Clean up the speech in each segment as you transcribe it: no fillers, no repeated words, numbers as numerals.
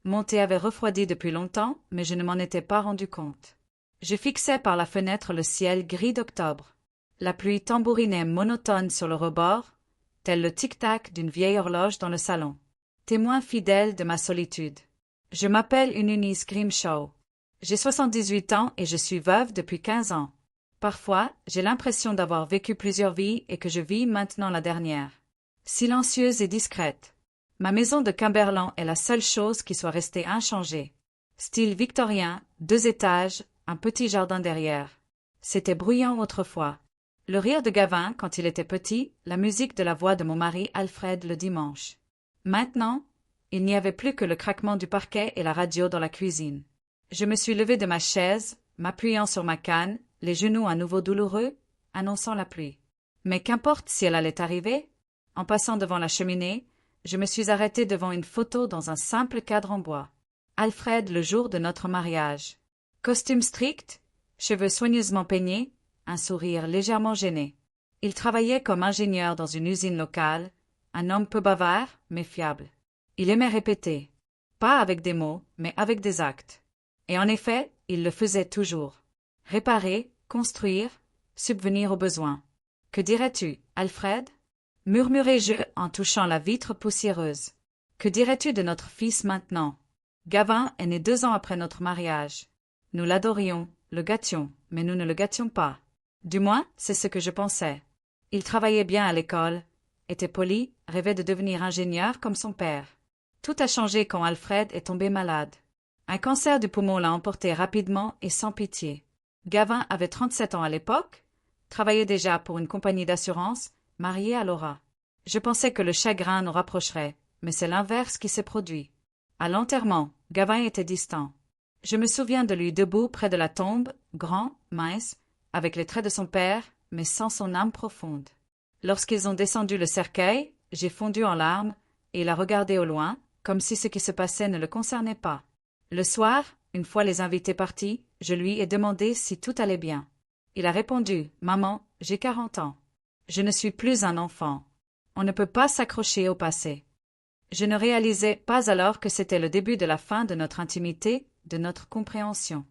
Mon thé avait refroidi depuis longtemps, mais je ne m'en étais pas rendu compte. Je fixais par la fenêtre le ciel gris d'octobre. La pluie tambourinait monotone sur le rebord, tel le tic-tac d'une vieille horloge dans le salon. Témoin fidèle de ma solitude. Je m'appelle Eunice Grimshaw. J'ai 78 ans et je suis veuve depuis 15 ans. Parfois, j'ai l'impression d'avoir vécu plusieurs vies et que je vis maintenant la dernière. Silencieuse et discrète. Ma maison de Cumberland est la seule chose qui soit restée inchangée. Style victorien, 2 étages, un petit jardin derrière. C'était bruyant autrefois. Le rire de Gavin quand il était petit, la musique de la voix de mon mari Alfred le dimanche. Maintenant, il n'y avait plus que le craquement du parquet et la radio dans la cuisine. Je me suis levée de ma chaise, m'appuyant sur ma canne, les genoux à nouveau douloureux, annonçant la pluie. Mais qu'importe si elle allait arriver? En passant devant la cheminée, je me suis arrêtée devant une photo dans un simple cadre en bois. Alfred le jour de notre mariage. Costume strict, cheveux soigneusement peignés, un sourire légèrement gêné. Il travaillait comme ingénieur dans une usine locale, un homme peu bavard, mais fiable. Il aimait répéter. Pas avec des mots, mais avec des actes. Et en effet, il le faisait toujours. Réparer, construire, subvenir aux besoins. Que dirais-tu, Alfred? Murmurai-je en touchant la vitre poussiéreuse. Que dirais-tu de notre fils maintenant? Gavin est né 2 ans après notre mariage. Nous l'adorions, le gâtions, mais nous ne le gâtions pas. Du moins, c'est ce que je pensais. Il travaillait bien à l'école, était poli, rêvait de devenir ingénieur comme son père. Tout a changé quand Alfred est tombé malade. Un cancer du poumon l'a emporté rapidement et sans pitié. Gavin avait 37 ans à l'époque, travaillait déjà pour une compagnie d'assurance, marié à Laura. Je pensais que le chagrin nous rapprocherait, mais c'est l'inverse qui s'est produit. À l'enterrement, Gavin était distant. Je me souviens de lui debout près de la tombe, grand, mince, avec les traits de son père, mais sans son âme profonde. Lorsqu'ils ont descendu le cercueil, j'ai fondu en larmes, et il a regardé au loin, comme si ce qui se passait ne le concernait pas. Le soir, une fois les invités partis, je lui ai demandé si tout allait bien. Il a répondu, « Maman, j'ai 40 ans. Je ne suis plus un enfant. On ne peut pas s'accrocher au passé. » Je ne réalisais pas alors que c'était le début de la fin de notre intimité, de notre compréhension.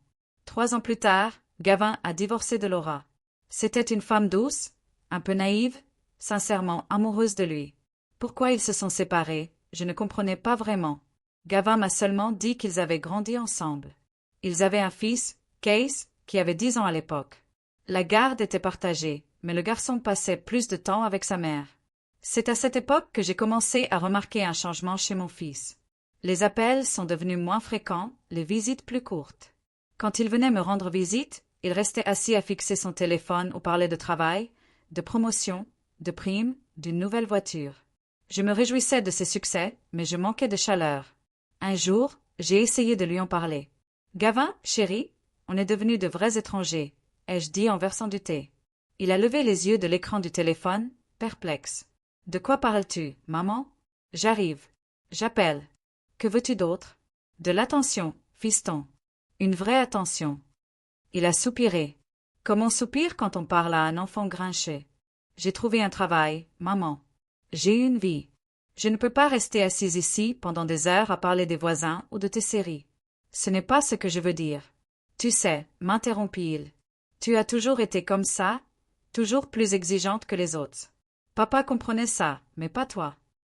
3 ans plus tard, Gavin a divorcé de Laura. C'était une femme douce, un peu naïve, sincèrement amoureuse de lui. Pourquoi ils se sont séparés, je ne comprenais pas vraiment. Gavin m'a seulement dit qu'ils avaient grandi ensemble. Ils avaient un fils, Case, qui avait 10 ans à l'époque. La garde était partagée, mais le garçon passait plus de temps avec sa mère. C'est à cette époque que j'ai commencé à remarquer un changement chez mon fils. Les appels sont devenus moins fréquents, les visites plus courtes. Quand il venait me rendre visite, il restait assis à fixer son téléphone ou parlait de travail, de promotion, de primes, d'une nouvelle voiture. Je me réjouissais de ses succès, mais je manquais de chaleur. Un jour, j'ai essayé de lui en parler. « Gavin, chéri, on est devenus de vrais étrangers », ai-je dit en versant du thé. Il a levé les yeux de l'écran du téléphone, perplexe. « De quoi parles-tu, maman? »« J'arrive. J'appelle. Que veux-tu d'autre? »« De l'attention, fiston. Une vraie attention. » Il a soupiré. Comme on soupire quand on parle à un enfant grinché. « J'ai trouvé un travail, maman. J'ai une vie. Je ne peux pas rester assise ici pendant des heures à parler des voisins ou de tes séries. Ce n'est pas ce que je veux dire. Tu sais, m'interrompit-il. Tu as toujours été comme ça, toujours plus exigeante que les autres. Papa comprenait ça, mais pas toi. »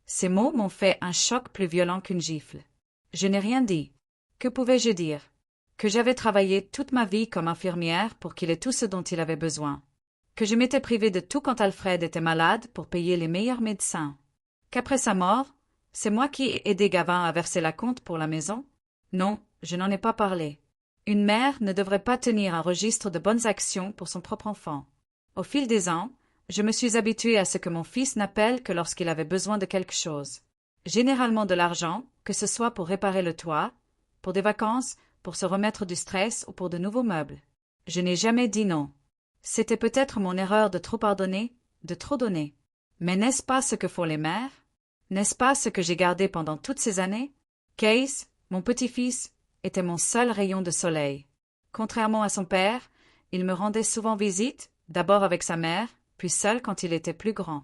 Ces mots m'ont fait un choc plus violent qu'une gifle. Je n'ai rien dit. Que pouvais-je dire? Que j'avais travaillé toute ma vie comme infirmière pour qu'il ait tout ce dont il avait besoin. Que je m'étais privée de tout quand Alfred était malade pour payer les meilleurs médecins. Qu'après sa mort, c'est moi qui ai aidé Gavin à verser la compte pour la maison? Non, je n'en ai pas parlé. Une mère ne devrait pas tenir un registre de bonnes actions pour son propre enfant. Au fil des ans, je me suis habituée à ce que mon fils n'appelle que lorsqu'il avait besoin de quelque chose. Généralement de l'argent, que ce soit pour réparer le toit, pour des vacances, pour se remettre du stress ou pour de nouveaux meubles. Je n'ai jamais dit non. C'était peut-être mon erreur de trop pardonner, de trop donner. Mais n'est-ce pas ce que font les mères? N'est-ce pas ce que j'ai gardé pendant toutes ces années? Case, mon petit-fils, était mon seul rayon de soleil. Contrairement à son père, il me rendait souvent visite, d'abord avec sa mère, puis seul quand il était plus grand.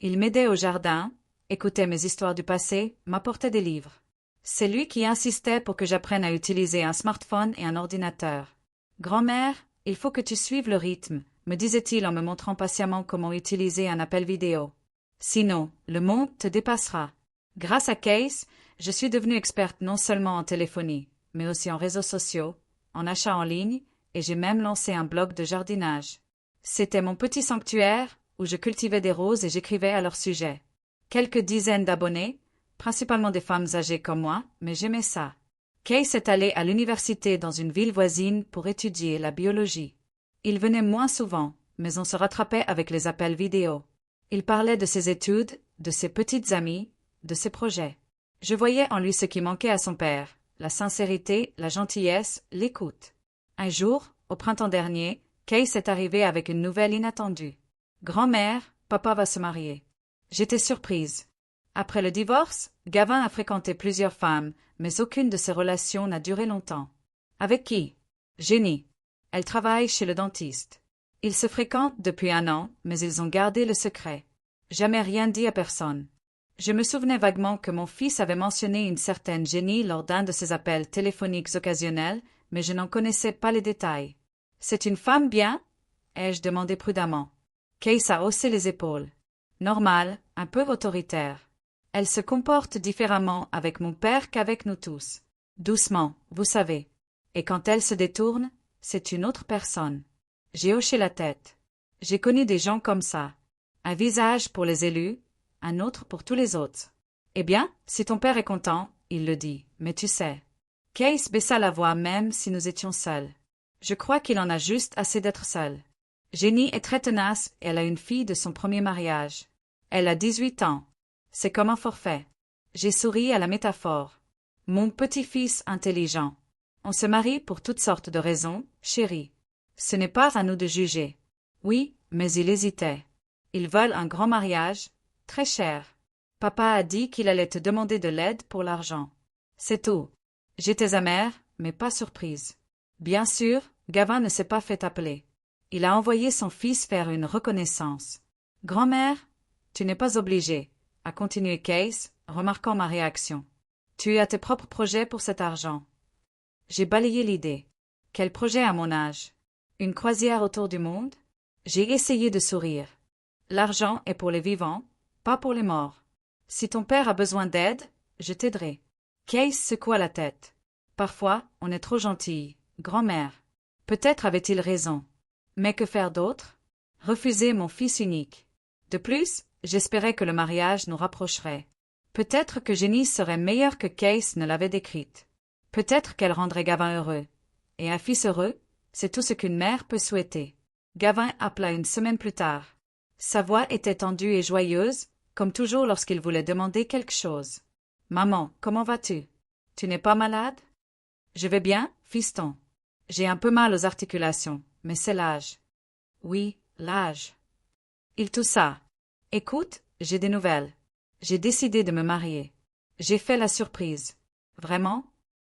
Il m'aidait au jardin, écoutait mes histoires du passé, m'apportait des livres. C'est lui qui insistait pour que j'apprenne à utiliser un smartphone et un ordinateur. Grand-mère, il faut que tu suives le rythme, me disait-il en me montrant patiemment comment utiliser un appel vidéo. Sinon, le monde te dépassera. Grâce à Case, je suis devenue experte non seulement en téléphonie, mais aussi en réseaux sociaux, en achat en ligne, et j'ai même lancé un blog de jardinage. C'était mon petit sanctuaire, où je cultivais des roses et j'écrivais à leur sujet. Quelques dizaines d'abonnés, principalement des femmes âgées comme moi, mais j'aimais ça. Case est allé à l'université dans une ville voisine pour étudier la biologie. Il venait moins souvent, mais on se rattrapait avec les appels vidéo. Il parlait de ses études, de ses petites amies, de ses projets. Je voyais en lui ce qui manquait à son père, la sincérité, la gentillesse, l'écoute. Un jour, au printemps dernier, Case est arrivé avec une nouvelle inattendue. Grand-mère, papa va se marier. J'étais surprise. Après le divorce, Gavin a fréquenté plusieurs femmes, mais aucune de ces relations n'a duré longtemps. Avec qui? Jenny. Elle travaille chez le dentiste. Ils se fréquentent depuis 1 an, mais ils ont gardé le secret. Jamais rien dit à personne. Je me souvenais vaguement que mon fils avait mentionné une certaine Jenny lors d'un de ses appels téléphoniques occasionnels, mais je n'en connaissais pas les détails. C'est une femme bien? Ai-je demandé prudemment. Case a haussé les épaules. Normal, un peu autoritaire. Elle se comporte différemment avec mon père qu'avec nous tous. Doucement, vous savez. Et quand elle se détourne, c'est une autre personne. J'ai hoché la tête. J'ai connu des gens comme ça. Un visage pour les élus, un autre pour tous les autres. Eh bien, si ton père est content, il le dit, mais tu sais. Case baissa la voix même si nous étions seuls. Je crois qu'il en a juste assez d'être seul. Jenny est très tenace et elle a une fille de son premier mariage. Elle a 18 ans. C'est comme un forfait. J'ai souri à la métaphore. Mon petit-fils intelligent. On se marie pour toutes sortes de raisons, chérie. Ce n'est pas à nous de juger. Oui, mais il hésitait. Ils veulent un grand mariage, très cher. Papa a dit qu'il allait te demander de l'aide pour l'argent. C'est tout. J'étais amère, mais pas surprise. Bien sûr, Gavin ne s'est pas fait appeler. Il a envoyé son fils faire une reconnaissance. Grand-mère, tu n'es pas obligée, a continué Case, remarquant ma réaction. Tu as tes propres projets pour cet argent. J'ai balayé l'idée. Quel projet à mon âge? Une croisière autour du monde? J'ai essayé de sourire. L'argent est pour les vivants, pas pour les morts. Si ton père a besoin d'aide, je t'aiderai. Case secoua la tête. Parfois, on est trop gentille, grand-mère. Peut-être avait-il raison. Mais que faire d'autre? Refuser mon fils unique. De plus, j'espérais que le mariage nous rapprocherait. Peut-être que Jenny serait meilleure que Case ne l'avait décrite. Peut-être qu'elle rendrait Gavin heureux. Et un fils heureux, c'est tout ce qu'une mère peut souhaiter. Gavin appela une semaine plus tard. Sa voix était tendue et joyeuse, comme toujours lorsqu'il voulait demander quelque chose. « Maman, comment vas-tu? Tu n'es pas malade? » « Je vais bien, fiston. J'ai un peu mal aux articulations, mais c'est l'âge. » « Oui, l'âge. » Il toussa. « Écoute, j'ai des nouvelles. J'ai décidé de me marier. J'ai fait la surprise. »« Vraiment?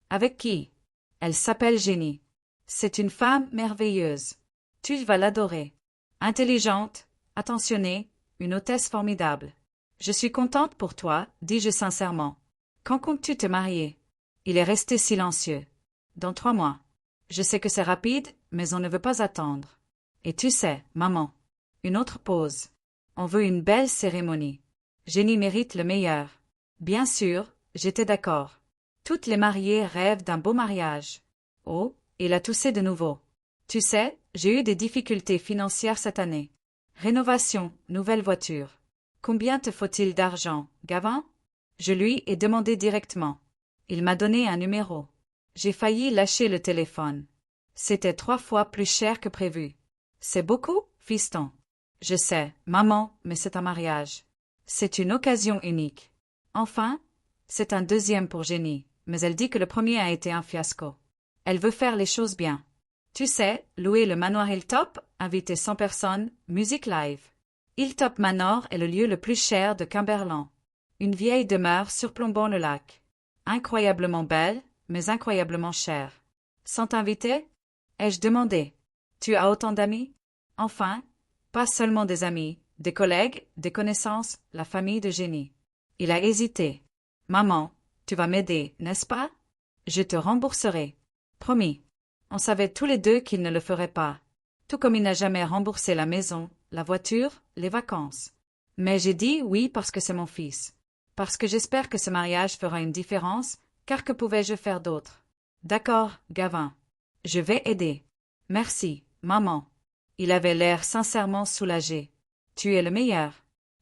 Avec qui? » ?»« Elle s'appelle Jenny. C'est une femme merveilleuse. Tu vas l'adorer. Intelligente, attentionnée, une hôtesse formidable. Je suis contente pour toi, dis-je sincèrement. Quand comptes-tu te marier? Il est resté silencieux. Dans 3 mois. Je sais que c'est rapide, mais on ne veut pas attendre. Et tu sais, maman. Une autre pause. On veut une belle cérémonie. Jenny mérite le meilleur. Bien sûr, j'étais d'accord. Toutes les mariées rêvent d'un beau mariage. Oh, il a toussé de nouveau. Tu sais, j'ai eu des difficultés financières cette année. Rénovation, nouvelle voiture. Combien te faut-il d'argent, Gavin? Je lui ai demandé directement. Il m'a donné un numéro. J'ai failli lâcher le téléphone. C'était 3 fois plus cher que prévu. C'est beaucoup, fiston. Je sais, maman, mais c'est un mariage. C'est une occasion unique. Enfin, c'est un deuxième pour Jenny, mais elle dit que le premier a été un fiasco. Elle veut faire les choses bien. Tu sais, louer le manoir Hilltop, inviter 100 personnes, musique live. Hilltop Manor est le lieu le plus cher de Cumberland. Une vieille demeure surplombant le lac. Incroyablement belle, mais incroyablement chère. Sans t'inviter? Ai-je demandé. Tu as autant d'amis? Enfin, pas seulement des amis, des collègues, des connaissances, la famille de Jenny. Il a hésité. Maman, Tu vas m'aider, n'est-ce pas? Je te rembourserai. Promis. On savait tous les deux qu'il ne le ferait pas. Tout comme il n'a jamais remboursé la maison, la voiture, les vacances. Mais j'ai dit oui parce que c'est mon fils. Parce que j'espère que ce mariage fera une différence, car que pouvais-je faire d'autre? D'accord, Gavin. Je vais aider. Merci, maman. Il avait l'air sincèrement soulagé. Tu es le meilleur.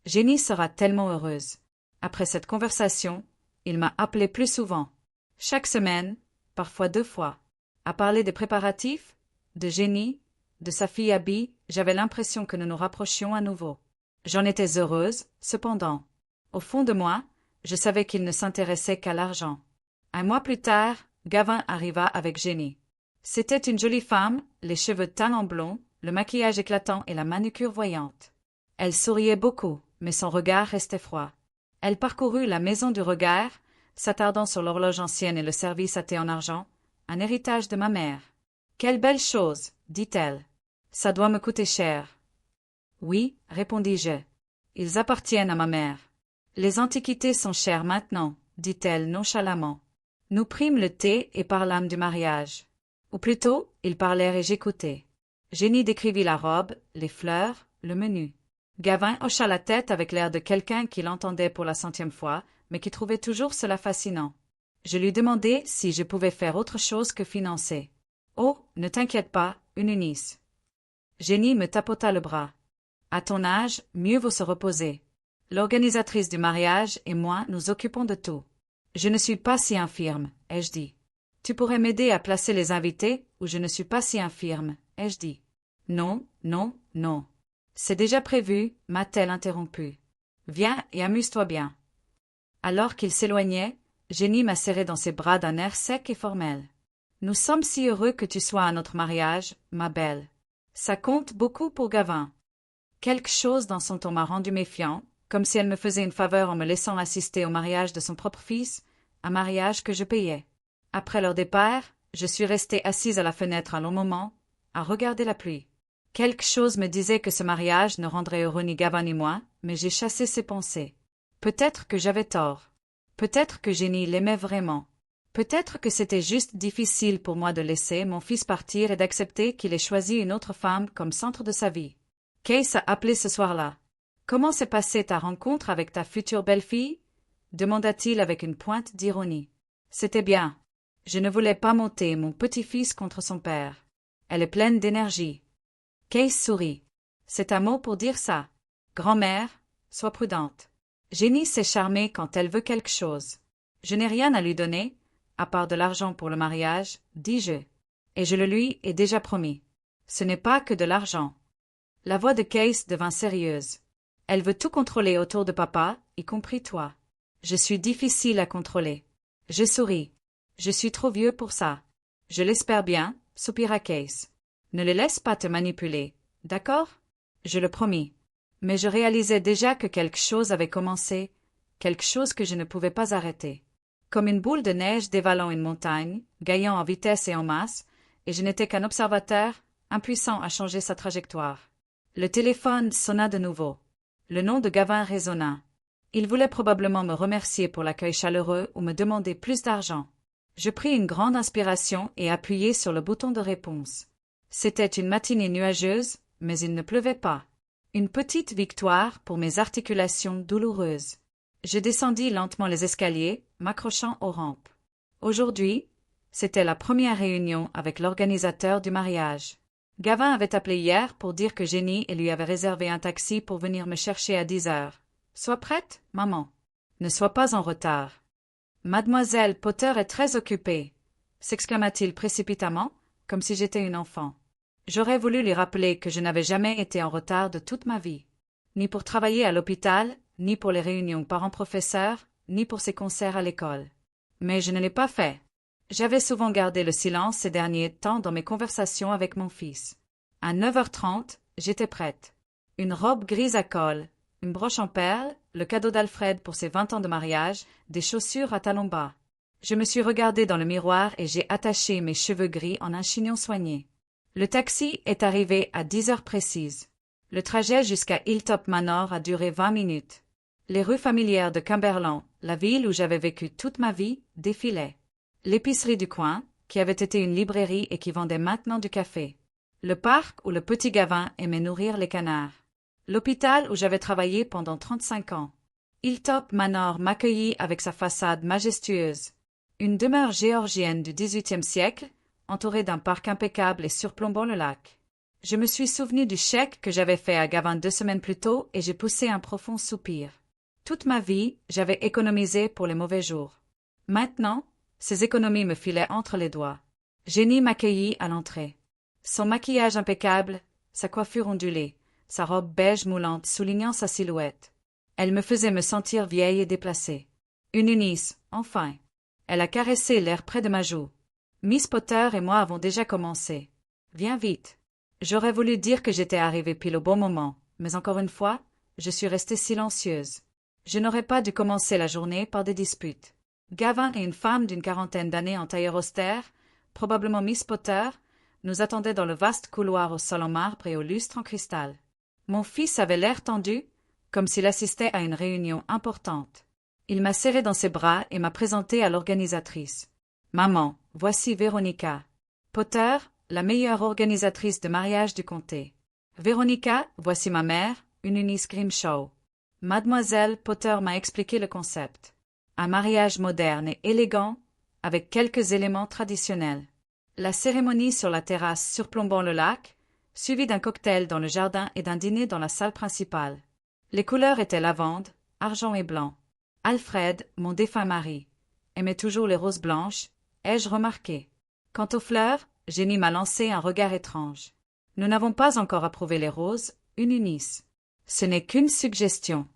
Jenny sera tellement heureuse. Après cette conversation, il m'a appelé plus souvent. Chaque semaine, parfois 2 fois. À parler des préparatifs, de Jenny, de sa fille Abby, j'avais l'impression que nous nous rapprochions à nouveau. J'en étais heureuse, cependant. Au fond de moi, je savais qu'il ne s'intéressait qu'à l'argent. 1 mois plus tard, Gavin arriva avec Jenny. C'était une jolie femme, les cheveux teints en blond, le maquillage éclatant et la manucure voyante. Elle souriait beaucoup, mais son regard restait froid. Elle parcourut la maison du regard, s'attardant sur l'horloge ancienne et le service à thé en argent, un héritage de ma mère. « Quelle belle chose, dit-elle. Ça doit me coûter cher. » Oui, répondis-je. Ils appartiennent à ma mère. Les antiquités sont chères maintenant, dit-elle nonchalamment. Nous prîmes le thé et parlâmes du mariage. Ou plutôt, ils parlèrent et j'écoutai. Jenny décrivit la robe, les fleurs, le menu. Gavin hocha la tête avec l'air de quelqu'un qui l'entendait pour la 100e fois, mais qui trouvait toujours cela fascinant. Je lui demandai si je pouvais faire autre chose que financer. « Oh, ne t'inquiète pas, une Eunice. » Jenny me tapota le bras. « À ton âge, mieux vaut se reposer. L'organisatrice du mariage et moi nous occupons de tout. Je ne suis pas si infirme, ai-je dit. Tu pourrais m'aider à placer les invités, ou je ne suis pas si infirme, ai-je dit. Non, non, non. C'est déjà prévu, m'a-t-elle interrompu. Viens et amuse-toi bien. Alors qu'il s'éloignait, Jenny m'a serré dans ses bras d'un air sec et formel. Nous sommes si heureux que tu sois à notre mariage, ma belle. Ça compte beaucoup pour Gavin. Quelque chose dans son ton m'a rendu méfiant, comme si elle me faisait une faveur en me laissant assister au mariage de son propre fils, un mariage que je payais. Après leur départ, je suis restée assise à la fenêtre un long moment, à regarder la pluie. Quelque chose me disait que ce mariage ne rendrait heureux ni Gavin ni moi, mais j'ai chassé ces pensées. Peut-être que j'avais tort. Peut-être que Jenny l'aimait vraiment. Peut-être que c'était juste difficile pour moi de laisser mon fils partir et d'accepter qu'il ait choisi une autre femme comme centre de sa vie. Case a appelé ce soir-là. « Comment s'est passée ta rencontre avec ta future belle-fille » demanda-t-il avec une pointe d'ironie. « C'était bien. Je ne voulais pas monter mon petit-fils contre son père. Elle est pleine d'énergie. » Case sourit. « C'est un mot pour dire ça. Grand-mère, sois prudente. Jenny s'est charmée quand elle veut quelque chose. Je n'ai rien à lui donner, à part de l'argent pour le mariage, dis-je. Et je le lui ai déjà promis. Ce n'est pas que de l'argent. » La voix de Case devint sérieuse. « Elle veut tout contrôler autour de papa, y compris toi. Je suis difficile à contrôler. » Je souris. « Je suis trop vieux pour ça. »« Je l'espère bien, » soupira Case. « Ne les laisse pas te manipuler, d'accord ?» Je le promis. Mais je réalisais déjà que quelque chose avait commencé, quelque chose que je ne pouvais pas arrêter. Comme une boule de neige dévalant une montagne, gagnant en vitesse et en masse, et je n'étais qu'un observateur, impuissant à changer sa trajectoire. Le téléphone sonna de nouveau. Le nom de Gavin résonna. Il voulait probablement me remercier pour l'accueil chaleureux ou me demander plus d'argent. Je pris une grande inspiration et appuyai sur le bouton de réponse. C'était une matinée nuageuse, mais il ne pleuvait pas. Une petite victoire pour mes articulations douloureuses. Je descendis lentement les escaliers, m'accrochant aux rampes. Aujourd'hui, c'était la première réunion avec l'organisateur du mariage. Gavin avait appelé hier pour dire que Jenny lui avait réservé un taxi pour venir me chercher à 10 heures. « Sois prête, maman. Ne sois pas en retard. »« Mademoiselle Potter est très occupée, » s'exclama-t-il précipitamment, comme si j'étais une enfant. J'aurais voulu lui rappeler que je n'avais jamais été en retard de toute ma vie. Ni pour travailler à l'hôpital, ni pour les réunions parents-professeurs, ni pour ses concerts à l'école. Mais je ne l'ai pas fait. J'avais souvent gardé le silence ces derniers temps dans mes conversations avec mon fils. À 9h30, j'étais prête. Une robe grise à col, une broche en perles, le cadeau d'Alfred pour ses 20 ans de mariage, des chaussures à talons bas. Je me suis regardée dans le miroir et j'ai attaché mes cheveux gris en un chignon soigné. Le taxi est arrivé à 10 heures précises. Le trajet jusqu'à Hilltop Manor a duré 20 minutes. Les rues familières de Cumberland, la ville où j'avais vécu toute ma vie, défilait. L'épicerie du coin, qui avait été une librairie et qui vendait maintenant du café. Le parc où le petit Gavin aimait nourrir les canards. L'hôpital où j'avais travaillé pendant 35 ans. Hilltop Manor m'accueillit avec sa façade majestueuse. Une demeure géorgienne du XVIIIe siècle, entourée d'un parc impeccable et surplombant le lac. Je me suis souvenu du chèque que j'avais fait à Gavin 2 semaines plus tôt et j'ai poussé un profond soupir. Toute ma vie, j'avais économisé pour les mauvais jours. Maintenant, ces économies me filaient entre les doigts. Jenny m'accueillit à l'entrée. Son maquillage impeccable, sa coiffure ondulée, sa robe beige moulante soulignant sa silhouette. Elle me faisait me sentir vieille et déplacée. Une Eunice, enfin. Elle a caressé l'air près de ma joue. Miss Potter et moi avons déjà commencé. Viens vite. J'aurais voulu dire que j'étais arrivée pile au bon moment, mais encore une fois, je suis restée silencieuse. Je n'aurais pas dû commencer la journée par des disputes. Gavin et une femme d'une quarantaine d'années en tailleur austère, probablement Miss Potter, nous attendaient dans le vaste couloir au sol en marbre et au lustre en cristal. Mon fils avait l'air tendu, comme s'il assistait à une réunion importante. Il m'a serré dans ses bras et m'a présenté à l'organisatrice. « Maman, voici Véronica. Potter, la meilleure organisatrice de mariage du comté. Véronica, voici ma mère, une Eunice Grimshaw. » Mademoiselle Potter m'a expliqué le concept. Un mariage moderne et élégant, avec quelques éléments traditionnels. La cérémonie sur la terrasse surplombant le lac, suivie d'un cocktail dans le jardin et d'un dîner dans la salle principale. Les couleurs étaient lavande, argent et blanc. Alfred, mon défunt mari, aimait toujours les roses blanches, ai-je remarqué. Quant aux fleurs, Jenny m'a lancé un regard étrange. Nous n'avons pas encore approuvé les roses, une Eunice. Ce n'est qu'une suggestion.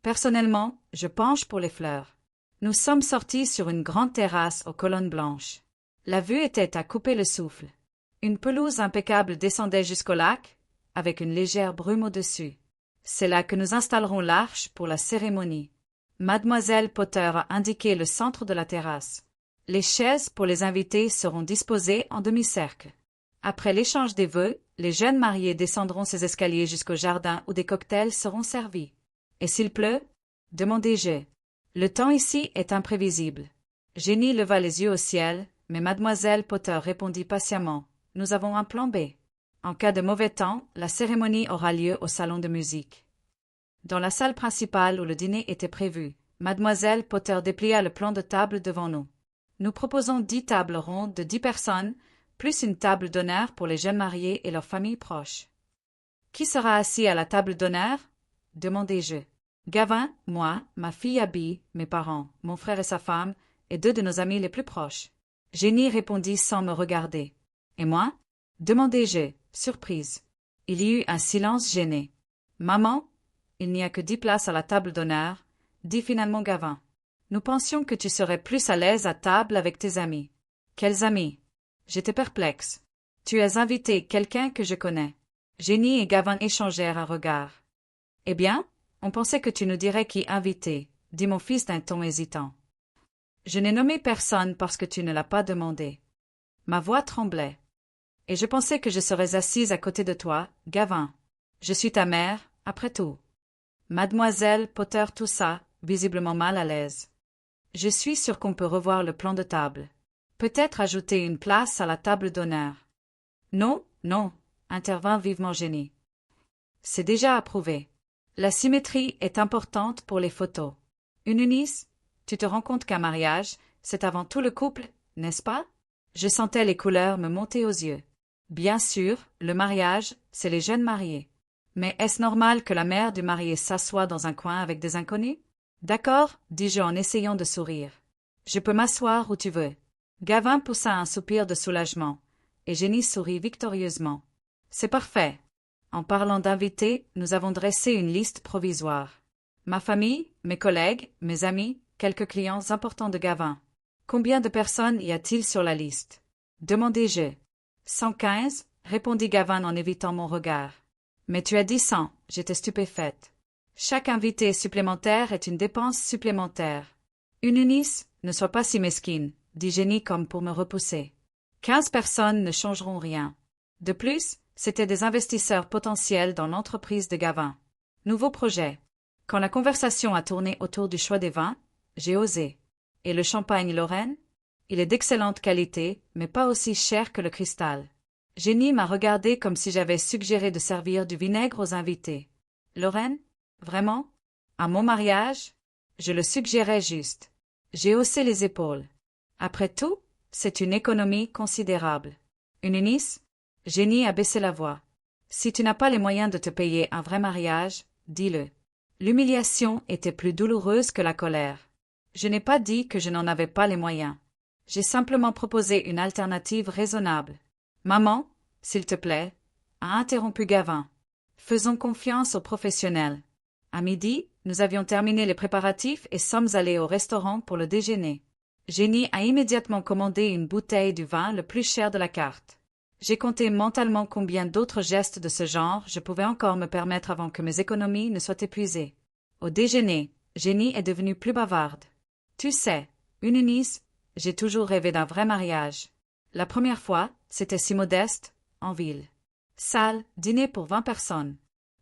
Personnellement, je penche pour les fleurs. Nous sommes sortis sur une grande terrasse aux colonnes blanches. La vue était à couper le souffle. Une pelouse impeccable descendait jusqu'au lac, avec une légère brume au-dessus. C'est là que nous installerons l'arche pour la cérémonie. Mademoiselle Potter a indiqué le centre de la terrasse. Les chaises pour les invités seront disposées en demi-cercle. Après l'échange des vœux, les jeunes mariés descendront ces escaliers jusqu'au jardin où des cocktails seront servis. Et s'il pleut? Demandai-je. Le temps ici est imprévisible. Jenny leva les yeux au ciel, mais mademoiselle Potter répondit patiemment. Nous avons un plan B. En cas de mauvais temps, la cérémonie aura lieu au salon de musique. Dans la salle principale où le dîner était prévu, mademoiselle Potter déplia le plan de table devant nous. Nous proposons 10 tables rondes de 10 personnes, plus une table d'honneur pour les jeunes mariés et leurs familles proches. Qui sera assis à la table d'honneur? Demandai-je. Gavin, moi, ma fille Abby, mes parents, mon frère et sa femme, et 2 de nos amis les plus proches. Jenny répondit sans me regarder. Et moi? Demandai-je, surprise. Il y eut un silence gêné. Maman, il n'y a que 10 places à la table d'honneur, dit finalement Gavin. Nous pensions que tu serais plus à l'aise à table avec tes amis. Quels amis? J'étais perplexe. Tu as invité quelqu'un que je connais. Jenny et Gavin échangèrent un regard. Eh bien, on pensait que tu nous dirais qui inviter, dit mon fils d'un ton hésitant. Je n'ai nommé personne parce que tu ne l'as pas demandé. Ma voix tremblait. Et je pensais que je serais assise à côté de toi, Gavin. Je suis ta mère, après tout. Mademoiselle Potter toussa, visiblement mal à l'aise. Je suis sûre qu'on peut revoir le plan de table. Peut-être ajouter une place à la table d'honneur. Non, non, intervint vivement Jenny. C'est déjà approuvé. La symétrie est importante pour les photos. Une Eunice, tu te rends compte qu'un mariage, c'est avant tout le couple, n'est-ce pas? Je sentais les couleurs me monter aux yeux. Bien sûr, le mariage, c'est les jeunes mariés. Mais est-ce normal que la mère du marié s'assoie dans un coin avec des inconnus? D'accord, dis-je en essayant de sourire. Je peux m'asseoir où tu veux. Gavin poussa un soupir de soulagement, et Jenny sourit victorieusement. C'est parfait. En parlant d'invités, nous avons dressé une liste provisoire. Ma famille, mes collègues, mes amis, quelques clients importants de Gavin. Combien de personnes y a-t-il sur la liste? Demandai-je. 115, répondit Gavin en évitant mon regard. Mais tu as dit 100, j'étais stupéfaite. Chaque invité supplémentaire est une dépense supplémentaire. Une Eunice, ne sois pas si mesquine, dit Jenny comme pour me repousser. 15 personnes ne changeront rien. De plus, c'étaient des investisseurs potentiels dans l'entreprise de Gavin. Nouveau projet. Quand la conversation a tourné autour du choix des vins, J'ai osé. Et le champagne Lorraine? Il est d'excellente qualité, mais pas aussi cher que le cristal. Jenny m'a regardé comme si j'avais suggéré de servir du vinaigre aux invités. Lorraine? Vraiment? À mon mariage? Je le suggérais juste. J'ai haussé les épaules. Après tout, c'est une économie considérable. Une Nice? Jenny a baissé la voix. Si tu n'as pas les moyens de te payer un vrai mariage, dis-le. L'humiliation était plus douloureuse que la colère. Je n'ai pas dit que je n'en avais pas les moyens. J'ai simplement proposé une alternative raisonnable. Maman, s'il te plaît, a interrompu Gavin. Faisons confiance aux professionnels. À midi, nous avions terminé les préparatifs et sommes allés au restaurant pour le déjeuner. Jenny a immédiatement commandé une bouteille du vin le plus cher de la carte. J'ai compté mentalement combien d'autres gestes de ce genre je pouvais encore me permettre avant que mes économies ne soient épuisées. Au déjeuner, Jenny est devenue plus bavarde. Tu sais, une Nice, j'ai toujours rêvé d'un vrai mariage. La première fois, c'était si modeste, en ville. Salle, dîner pour 20 personnes.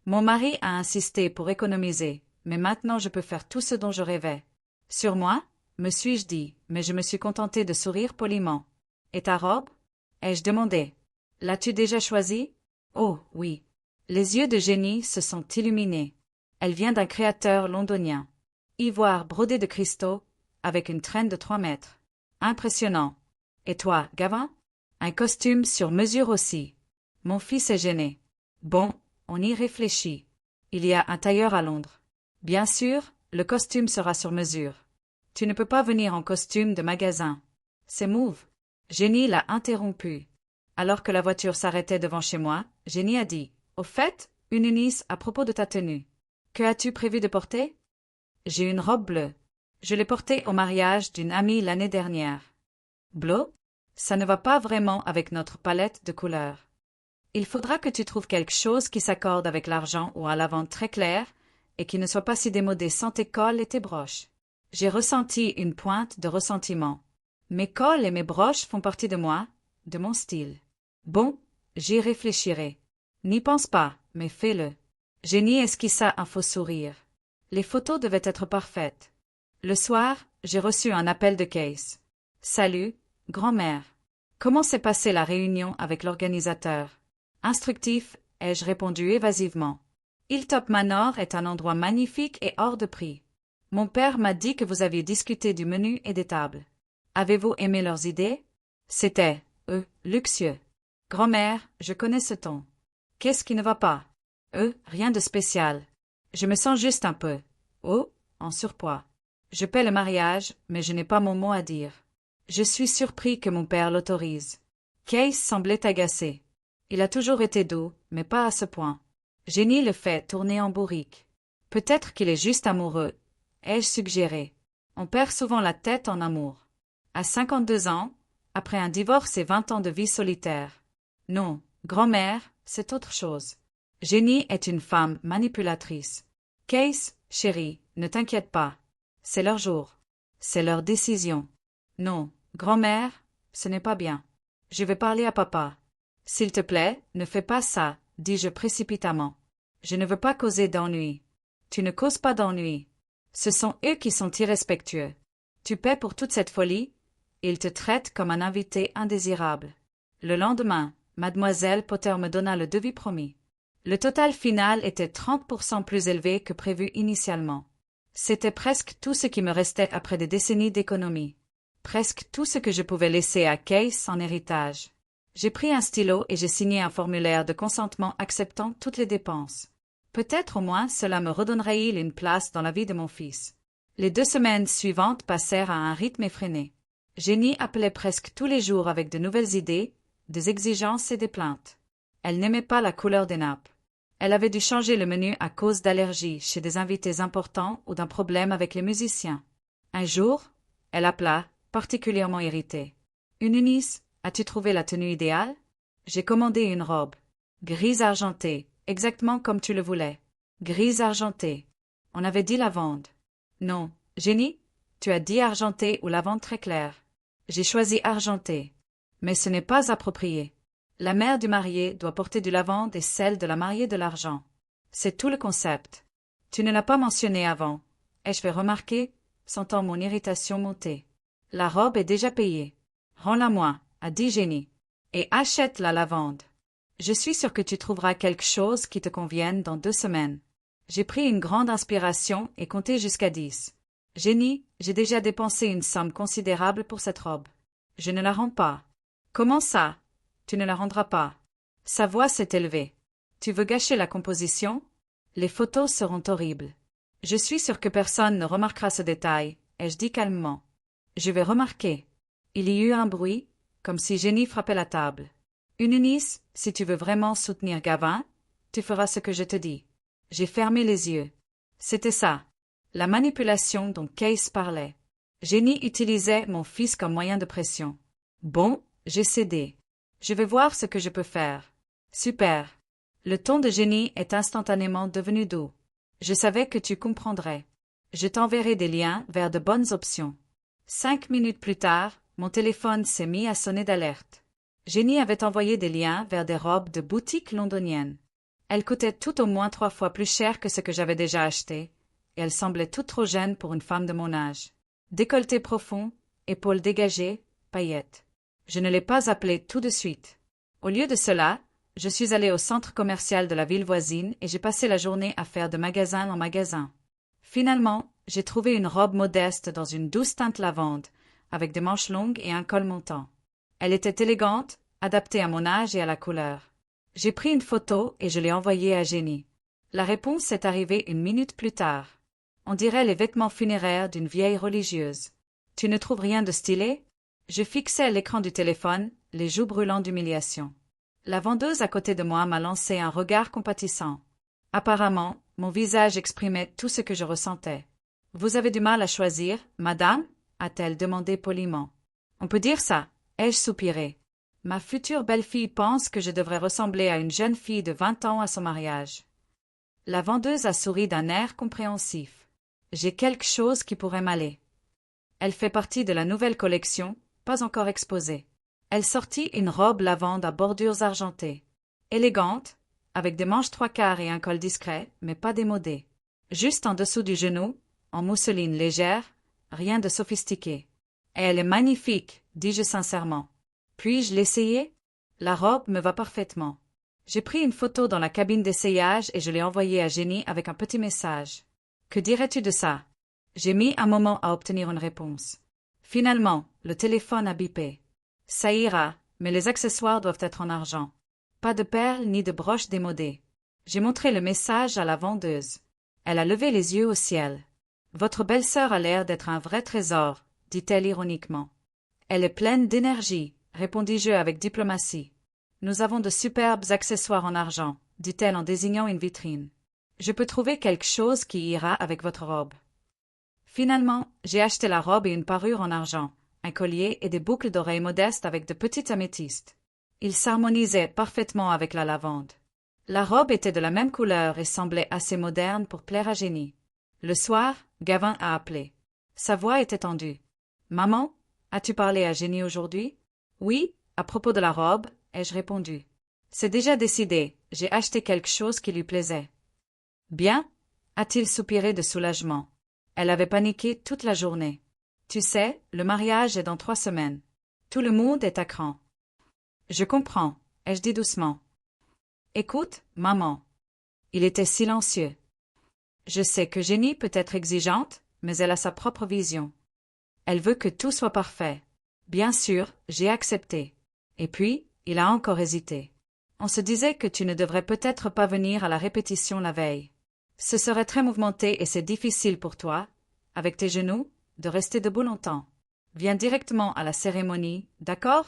Mon mari a insisté pour économiser, mais maintenant je peux faire tout ce dont je rêvais. Sur moi, me suis-je dit, mais je me suis contentée de sourire poliment. Et ta robe? Ai-je demandé. L'as-tu déjà choisie? Oh, oui. Les yeux de Jenny se sont illuminés. Elle vient d'un créateur londonien. Ivoire brodé de cristaux, avec une traîne de 3 mètres. Impressionnant. Et toi, Gavin? Un costume sur mesure aussi. Mon fils est gêné. Bon, on y réfléchit. Il y a un tailleur à Londres. Bien sûr, le costume sera sur mesure. Tu ne peux pas venir en costume de magasin. C'est mauve. Jenny l'a interrompu. Alors que la voiture s'arrêtait devant chez moi, Jenny a dit, « Au fait, une Nice à propos de ta tenue. Que as-tu prévu de porter? » J'ai une robe bleue. Je l'ai portée au mariage d'une amie l'année dernière. Bleu? Ça ne va pas vraiment avec notre palette de couleurs. Il faudra que tu trouves quelque chose qui s'accorde avec l'argent ou un lavande très clair et qui ne soit pas si démodé sans tes cols et tes broches. J'ai ressenti une pointe de ressentiment. Mes cols et mes broches font partie de moi, de mon style. Bon, j'y réfléchirai. N'y pense pas, mais fais-le. Jenny esquissa un faux sourire. Les photos devaient être parfaites. Le soir, j'ai reçu un appel de Case. « Salut, grand-mère. Comment s'est passée la réunion avec l'organisateur? » Instructif, ai-je répondu évasivement. « Hilltop Manor est un endroit magnifique et hors de prix. Mon père m'a dit que vous aviez discuté du menu et des tables. Avez-vous aimé leurs idées? C'était, luxueux. Grand-mère, je connais ce ton. Qu'est-ce qui ne va pas? Rien de spécial. Je me sens juste un peu, en surpoids. Je paie le mariage, mais je n'ai pas mon mot à dire. Je suis surpris que mon père l'autorise. » Case semblait agacé. Il a toujours été doux, mais pas à ce point. Jenny le fait tourner en bourrique. Peut-être qu'il est juste amoureux, ai-je suggéré. On perd souvent la tête en amour. À 52 ans, après un divorce et 20 ans de vie solitaire. Non, grand-mère, c'est autre chose. Jenny est une femme manipulatrice. Case, chérie, ne t'inquiète pas. C'est leur jour. C'est leur décision. Non, grand-mère, ce n'est pas bien. Je vais parler à papa. S'il te plaît, ne fais pas ça, dis-je précipitamment. Je ne veux pas causer d'ennui. Tu ne causes pas d'ennui. Ce sont eux qui sont irrespectueux. Tu paies pour toute cette folie? Ils te traitent comme un invité indésirable. Le lendemain, mademoiselle Potter me donna le devis promis. Le total final était 30% plus élevé que prévu initialement. C'était presque tout ce qui me restait après des décennies d'économie. Presque tout ce que je pouvais laisser à Case en héritage. J'ai pris un stylo et j'ai signé un formulaire de consentement acceptant toutes les dépenses. Peut-être au moins cela me redonnerait-il une place dans la vie de mon fils. Les 2 semaines suivantes passèrent à un rythme effréné. Jenny appelait presque tous les jours avec de nouvelles idées, des exigences et des plaintes. Elle n'aimait pas la couleur des nappes. Elle avait dû changer le menu à cause d'allergies chez des invités importants ou d'un problème avec les musiciens. Un jour, elle appela, particulièrement irritée. « Une Nice, as-tu trouvé la tenue idéale? J'ai commandé une robe. Grise argentée, exactement comme tu le voulais. Grise argentée. On avait dit lavande. Non, Jenny, tu as dit argentée ou lavande très claire. J'ai choisi argentée. Mais ce n'est pas approprié. La mère du marié doit porter du lavande et celle de la mariée de l'argent. C'est tout le concept. Tu ne l'as pas mentionné avant. Ai-je fait remarquer? sentant mon irritation monter. La robe est déjà payée. Rends-la-moi, a dit Jenny. Et achète la lavande. Je suis sûre que tu trouveras quelque chose qui te convienne dans 2 semaines. J'ai pris une grande inspiration et compté jusqu'à 10. Jenny, j'ai déjà dépensé une somme considérable pour cette robe. Je ne la rends pas. Comment ça? Tu ne la rendras pas. Sa voix s'est élevée. Tu veux gâcher la composition? Les photos seront horribles. Je suis sûre que personne ne remarquera ce détail, ai-je dit calmement. Je vais remarquer. Il y eut un bruit, comme si Jenny frappait la table. Eunice, si tu veux vraiment soutenir Gavin, tu feras ce que je te dis. J'ai fermé les yeux. C'était ça. La manipulation dont Case parlait. Jenny utilisait mon fils comme moyen de pression. Bon, j'ai cédé. Je vais voir ce que je peux faire. Super. Le ton de Jenny est instantanément devenu doux. Je savais que tu comprendrais. Je t'enverrai des liens vers de bonnes options. 5 minutes plus tard, mon téléphone s'est mis à sonner d'alerte. Jenny avait envoyé des liens vers des robes de boutique londonienne. Elles coûtaient tout au moins 3 fois plus cher que ce que j'avais déjà acheté, et elles semblaient toutes trop jeunes pour une femme de mon âge. Décolleté profond, épaules dégagées, paillettes. Je ne l'ai pas appelé tout de suite. Au lieu de cela, je suis allée au centre commercial de la ville voisine et j'ai passé la journée à faire de magasin en magasin. Finalement, j'ai trouvé une robe modeste dans une douce teinte lavande, avec des manches longues et un col montant. Elle était élégante, adaptée à mon âge et à la couleur. J'ai pris une photo et je l'ai envoyée à Jenny. La réponse est arrivée 1 minute plus tard. On dirait les vêtements funéraires d'une vieille religieuse. Tu ne trouves rien de stylé? Je fixais l'écran du téléphone, les joues brûlantes d'humiliation. La vendeuse à côté de moi m'a lancé un regard compatissant. Apparemment, mon visage exprimait tout ce que je ressentais. « Vous avez du mal à choisir, madame ?» a-t-elle demandé poliment. « On peut dire ça, » ai-je soupiré. Ma future belle-fille pense que je devrais ressembler à une jeune fille de 20 ans à son mariage. La vendeuse a souri d'un air compréhensif. « J'ai quelque chose qui pourrait m'aller. » Elle fait partie de la nouvelle collection, pas encore exposée. Elle sortit une robe lavande à bordures argentées. Élégante, avec des manches 3/4 et un col discret, mais pas démodé. Juste en dessous du genou, en mousseline légère, rien de sophistiqué. Et elle est magnifique, dis-je sincèrement. Puis-je l'essayer? La robe me va parfaitement. J'ai pris une photo dans la cabine d'essayage et je l'ai envoyée à Jenny avec un petit message. Que dirais-tu de ça? J'ai mis un moment à obtenir une réponse. Finalement, le téléphone a bipé. Ça ira, mais les accessoires doivent être en argent. Pas de perles ni de broches démodées. J'ai montré le message à la vendeuse. Elle a levé les yeux au ciel. Votre belle-sœur a l'air d'être un vrai trésor, dit-elle ironiquement. Elle est pleine d'énergie, répondis-je avec diplomatie. Nous avons de superbes accessoires en argent, dit-elle en désignant une vitrine. Je peux trouver quelque chose qui ira avec votre robe. Finalement, j'ai acheté la robe et une parure en argent, un collier et des boucles d'oreilles modestes avec de petites améthystes. Ils s'harmonisaient parfaitement avec la lavande. La robe était de la même couleur et semblait assez moderne pour plaire à Jenny. Le soir, Gavin a appelé. Sa voix était tendue. « Maman, as-tu parlé à Jenny aujourd'hui? »« Oui, à propos de la robe, » ai-je répondu. « C'est déjà décidé, j'ai acheté quelque chose qui lui plaisait. »« Bien » a-t-il soupiré de soulagement. Elle avait paniqué toute la journée. « Tu sais, le mariage est dans 3 semaines. Tout le monde est à cran. »« Je comprends, » ai-je dit doucement. « Écoute, maman. » Il était silencieux. Je sais que Jenny peut être exigeante, mais elle a sa propre vision. Elle veut que tout soit parfait. Bien sûr, j'ai accepté. Et puis, il a encore hésité. On se disait que tu ne devrais peut-être pas venir à la répétition la veille. Ce serait très mouvementé et c'est difficile pour toi, avec tes genoux, de rester debout longtemps. Viens directement à la cérémonie, d'accord?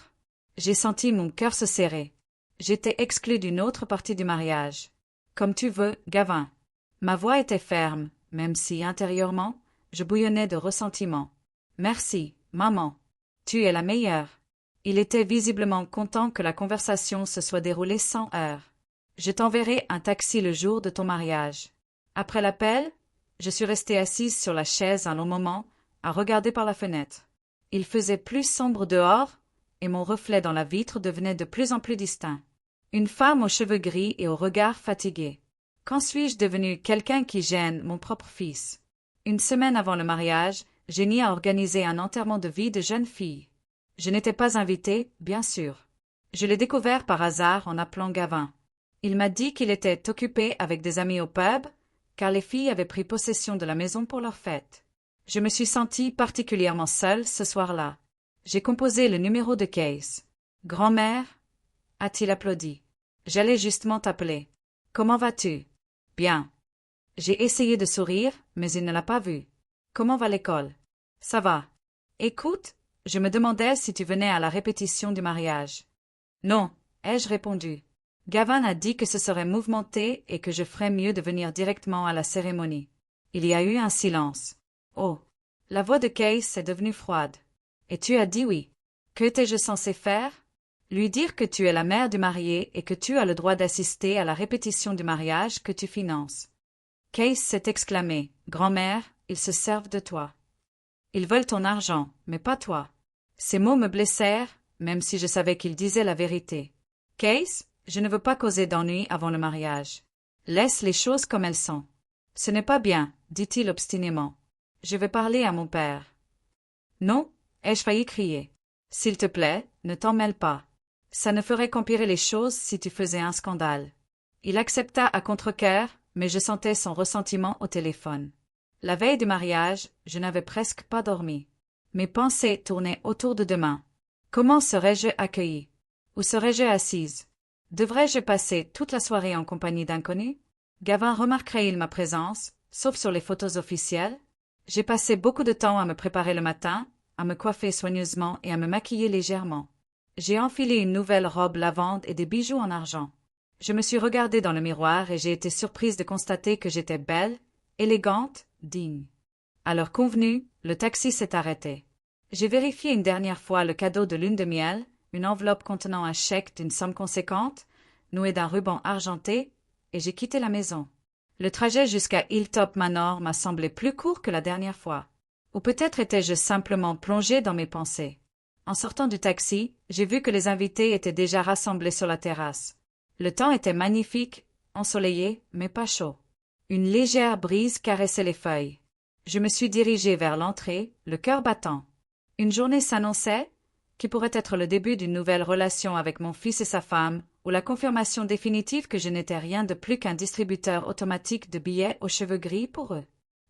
J'ai senti mon cœur se serrer. J'étais exclue d'une autre partie du mariage. Comme tu veux, Gavin. Ma voix était ferme, même si, intérieurement, je bouillonnais de ressentiment. Merci, maman. Tu es la meilleure. Il était visiblement content que la conversation se soit déroulée sans heurts. Je t'enverrai un taxi le jour de ton mariage. Après l'appel, je suis restée assise sur la chaise un long moment, à regarder par la fenêtre. Il faisait plus sombre dehors, et mon reflet dans la vitre devenait de plus en plus distinct. Une femme aux cheveux gris et au regard fatigué. Quand suis-je devenue quelqu'un qui gêne mon propre fils? 1 semaine avant le mariage, Jenny a organisé un enterrement de vie de jeune fille. Je n'étais pas invitée, bien sûr. Je l'ai découvert par hasard en appelant Gavin. Il m'a dit qu'il était occupé avec des amis au pub, car les filles avaient pris possession de la maison pour leur fête. Je me suis sentie particulièrement seule ce soir-là. J'ai composé le numéro de Case. « Grand-mère » a-t-il applaudi. « J'allais justement t'appeler. Comment vas-tu? » « Bien. » J'ai essayé de sourire, mais il ne l'a pas vu. « Comment va l'école? » « Ça va. » « Écoute, je me demandais si tu venais à la répétition du mariage. »« Non, » ai-je répondu. Gavin a dit que ce serait mouvementé et que je ferais mieux de venir directement à la cérémonie. Il y a eu un silence. Oh. La voix de Case est devenue froide. Et tu as dit oui. Que étais-je censé faire? Lui dire que tu es la mère du marié et que tu as le droit d'assister à la répétition du mariage que tu finances. Case s'est exclamé. Grand-mère, ils se servent de toi. Ils veulent ton argent, mais pas toi. Ces mots me blessèrent, même si je savais qu'ils disaient la vérité. Case, je ne veux pas causer d'ennui avant le mariage. Laisse les choses comme elles sont. Ce n'est pas bien, dit-il obstinément. Je vais parler à mon père. Non, ai-je failli crier. S'il te plaît, ne t'en mêle pas. Ça ne ferait qu'empirer les choses si tu faisais un scandale. Il accepta à contre-cœur, mais je sentais son ressentiment au téléphone. La veille du mariage, je n'avais presque pas dormi. Mes pensées tournaient autour de demain. Comment serais-je accueillie? Où serais-je assise? Devrais-je passer toute la soirée en compagnie d'inconnus? Gavin remarquerait-il ma présence, sauf sur les photos officielles? J'ai passé beaucoup de temps à me préparer le matin, à me coiffer soigneusement et à me maquiller légèrement. J'ai enfilé une nouvelle robe lavande et des bijoux en argent. Je me suis regardée dans le miroir et j'ai été surprise de constater que j'étais belle, élégante, digne. À l'heure convenue, le taxi s'est arrêté. J'ai vérifié une dernière fois le cadeau de lune de miel, une enveloppe contenant un chèque d'une somme conséquente, noué d'un ruban argenté, et j'ai quitté la maison. Le trajet jusqu'à Hilltop Manor m'a semblé plus court que la dernière fois. Ou peut-être étais-je simplement plongée dans mes pensées. En sortant du taxi, j'ai vu que les invités étaient déjà rassemblés sur la terrasse. Le temps était magnifique, ensoleillé, mais pas chaud. Une légère brise caressait les feuilles. Je me suis dirigée vers l'entrée, le cœur battant. Une journée s'annonçait, qui pourrait être le début d'une nouvelle relation avec mon fils et sa femme, ou la confirmation définitive que je n'étais rien de plus qu'un distributeur automatique de billets aux cheveux gris pour eux.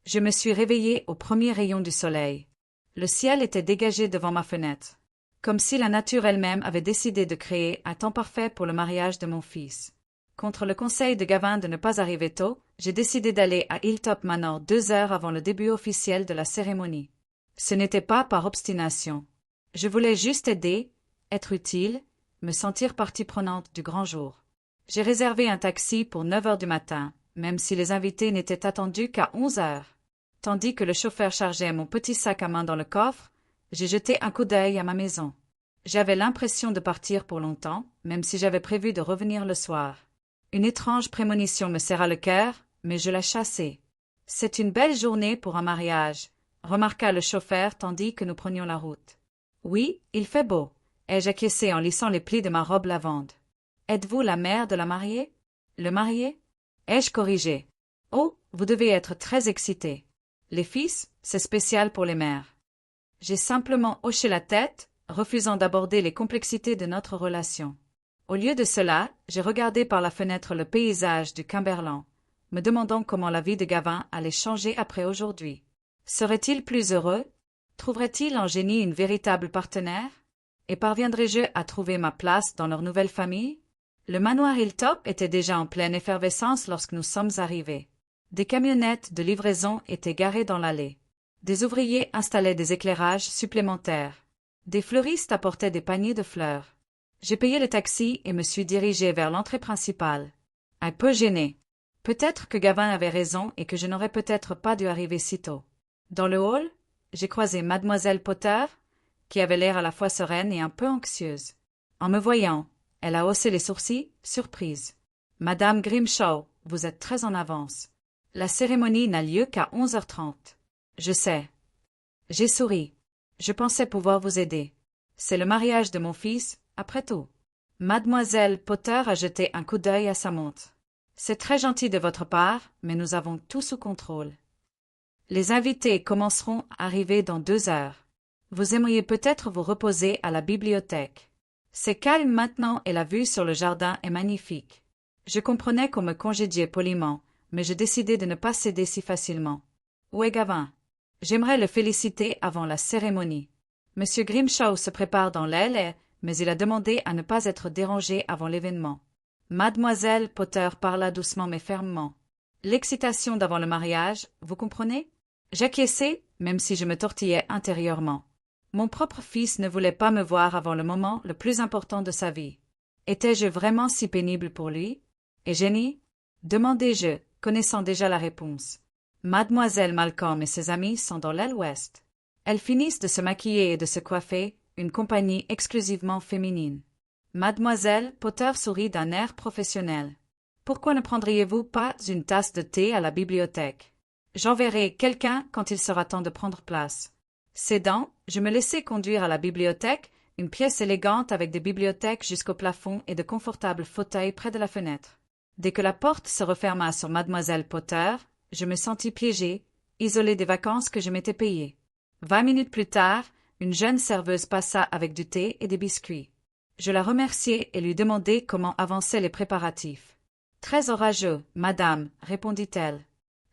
Je me suis réveillée au premier rayon du soleil. Le ciel était dégagé devant ma fenêtre, comme si la nature elle-même avait décidé de créer un temps parfait pour le mariage de mon fils. Contre le conseil de Gavin de ne pas arriver tôt, j'ai décidé d'aller à Hilltop Manor 2 heures avant le début officiel de la cérémonie. Ce n'était pas par obstination. Je voulais juste aider, être utile, me sentir partie prenante du grand jour. J'ai réservé un taxi pour 9 heures du matin, même si les invités n'étaient attendus qu'à 11 heures. Tandis que le chauffeur chargeait mon petit sac à main dans le coffre, j'ai jeté un coup d'œil à ma maison. J'avais l'impression de partir pour longtemps, même si j'avais prévu de revenir le soir. Une étrange prémonition me serra le cœur, mais je la chassai. « C'est une belle journée pour un mariage », remarqua le chauffeur tandis que nous prenions la route. « Oui, il fait beau », ai-je acquiescé en lissant les plis de ma robe lavande. « Êtes-vous la mère de la mariée? » « Le marié ?» ai-je corrigé. « Oh, vous devez être très excité. Les fils, c'est spécial pour les mères. » J'ai simplement hoché la tête, refusant d'aborder les complexités de notre relation. Au lieu de cela, j'ai regardé par la fenêtre le paysage du Cumberland, me demandant comment la vie de Gavin allait changer après aujourd'hui. Serait-il plus heureux? Trouverait-il en Jenny une véritable partenaire? Et parviendrais-je à trouver ma place dans leur nouvelle famille? Le manoir Hilltop était déjà en pleine effervescence lorsque nous sommes arrivés. Des camionnettes de livraison étaient garées dans l'allée. Des ouvriers installaient des éclairages supplémentaires. Des fleuristes apportaient des paniers de fleurs. J'ai payé le taxi et me suis dirigée vers l'entrée principale. Un peu gênée. Peut-être que Gavin avait raison et que je n'aurais peut-être pas dû arriver si tôt. Dans le hall, j'ai croisé Mademoiselle Potter, qui avait l'air à la fois sereine et un peu anxieuse. En me voyant, elle a haussé les sourcils, surprise. « Madame Grimshaw, vous êtes très en avance. La cérémonie n'a lieu qu'à 11h30. » « Je sais. » J'ai souri. Je pensais pouvoir vous aider. C'est le mariage de mon fils, après tout. Mademoiselle Potter a jeté un coup d'œil à sa montre. « C'est très gentil de votre part, mais nous avons tout sous contrôle. » Les invités commenceront à arriver dans 2 heures. Vous aimeriez peut-être vous reposer à la bibliothèque. C'est calme maintenant et la vue sur le jardin est magnifique. Je comprenais qu'on me congédiait poliment, mais je décidai de ne pas céder si facilement. Où est Gavin? J'aimerais le féliciter avant la cérémonie. Monsieur Grimshaw se prépare dans l'aile, mais il a demandé à ne pas être dérangé avant l'événement. Mademoiselle Potter parla doucement mais fermement. L'excitation d'avant le mariage, vous comprenez? J'acquiesçai, même si je me tortillais intérieurement. Mon propre fils ne voulait pas me voir avant le moment le plus important de sa vie. Étais-je vraiment si pénible pour lui? Et Jenny? Demandai-je, connaissant déjà la réponse. Mademoiselle Malcolm et ses amis sont dans l'aile ouest. Elles finissent de se maquiller et de se coiffer, une compagnie exclusivement féminine. Mademoiselle Potter sourit d'un air professionnel. Pourquoi ne prendriez-vous pas une tasse de thé à la bibliothèque? J'enverrai quelqu'un quand il sera temps de prendre place. Cédant, je me laissai conduire à la bibliothèque, une pièce élégante avec des bibliothèques jusqu'au plafond et de confortables fauteuils près de la fenêtre. Dès que la porte se referma sur Mademoiselle Potter, je me sentis piégée, isolée des vacances que je m'étais payées. 20 minutes plus tard, une jeune serveuse passa avec du thé et des biscuits. Je la remerciai et lui demandai comment avançaient les préparatifs. Très orageux, madame, répondit-elle.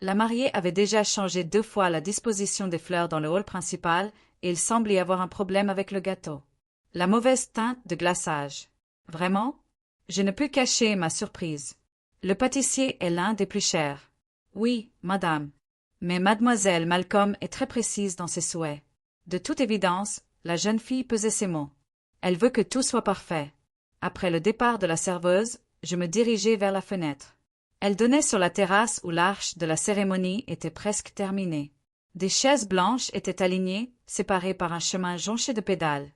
La mariée avait déjà changé 2 fois la disposition des fleurs dans le hall principal et il semble y avoir un problème avec le gâteau. La mauvaise teinte de glaçage. Vraiment? Je ne pus cacher ma surprise. Le pâtissier est l'un des plus chers. Oui, madame. Mais mademoiselle Malcolm est très précise dans ses souhaits. De toute évidence, la jeune fille pesait ses mots. Elle veut que tout soit parfait. Après le départ de la serveuse, je me dirigeai vers la fenêtre. Elle donnait sur la terrasse où l'arche de la cérémonie était presque terminée. Des chaises blanches étaient alignées, séparées par un chemin jonché de pédales.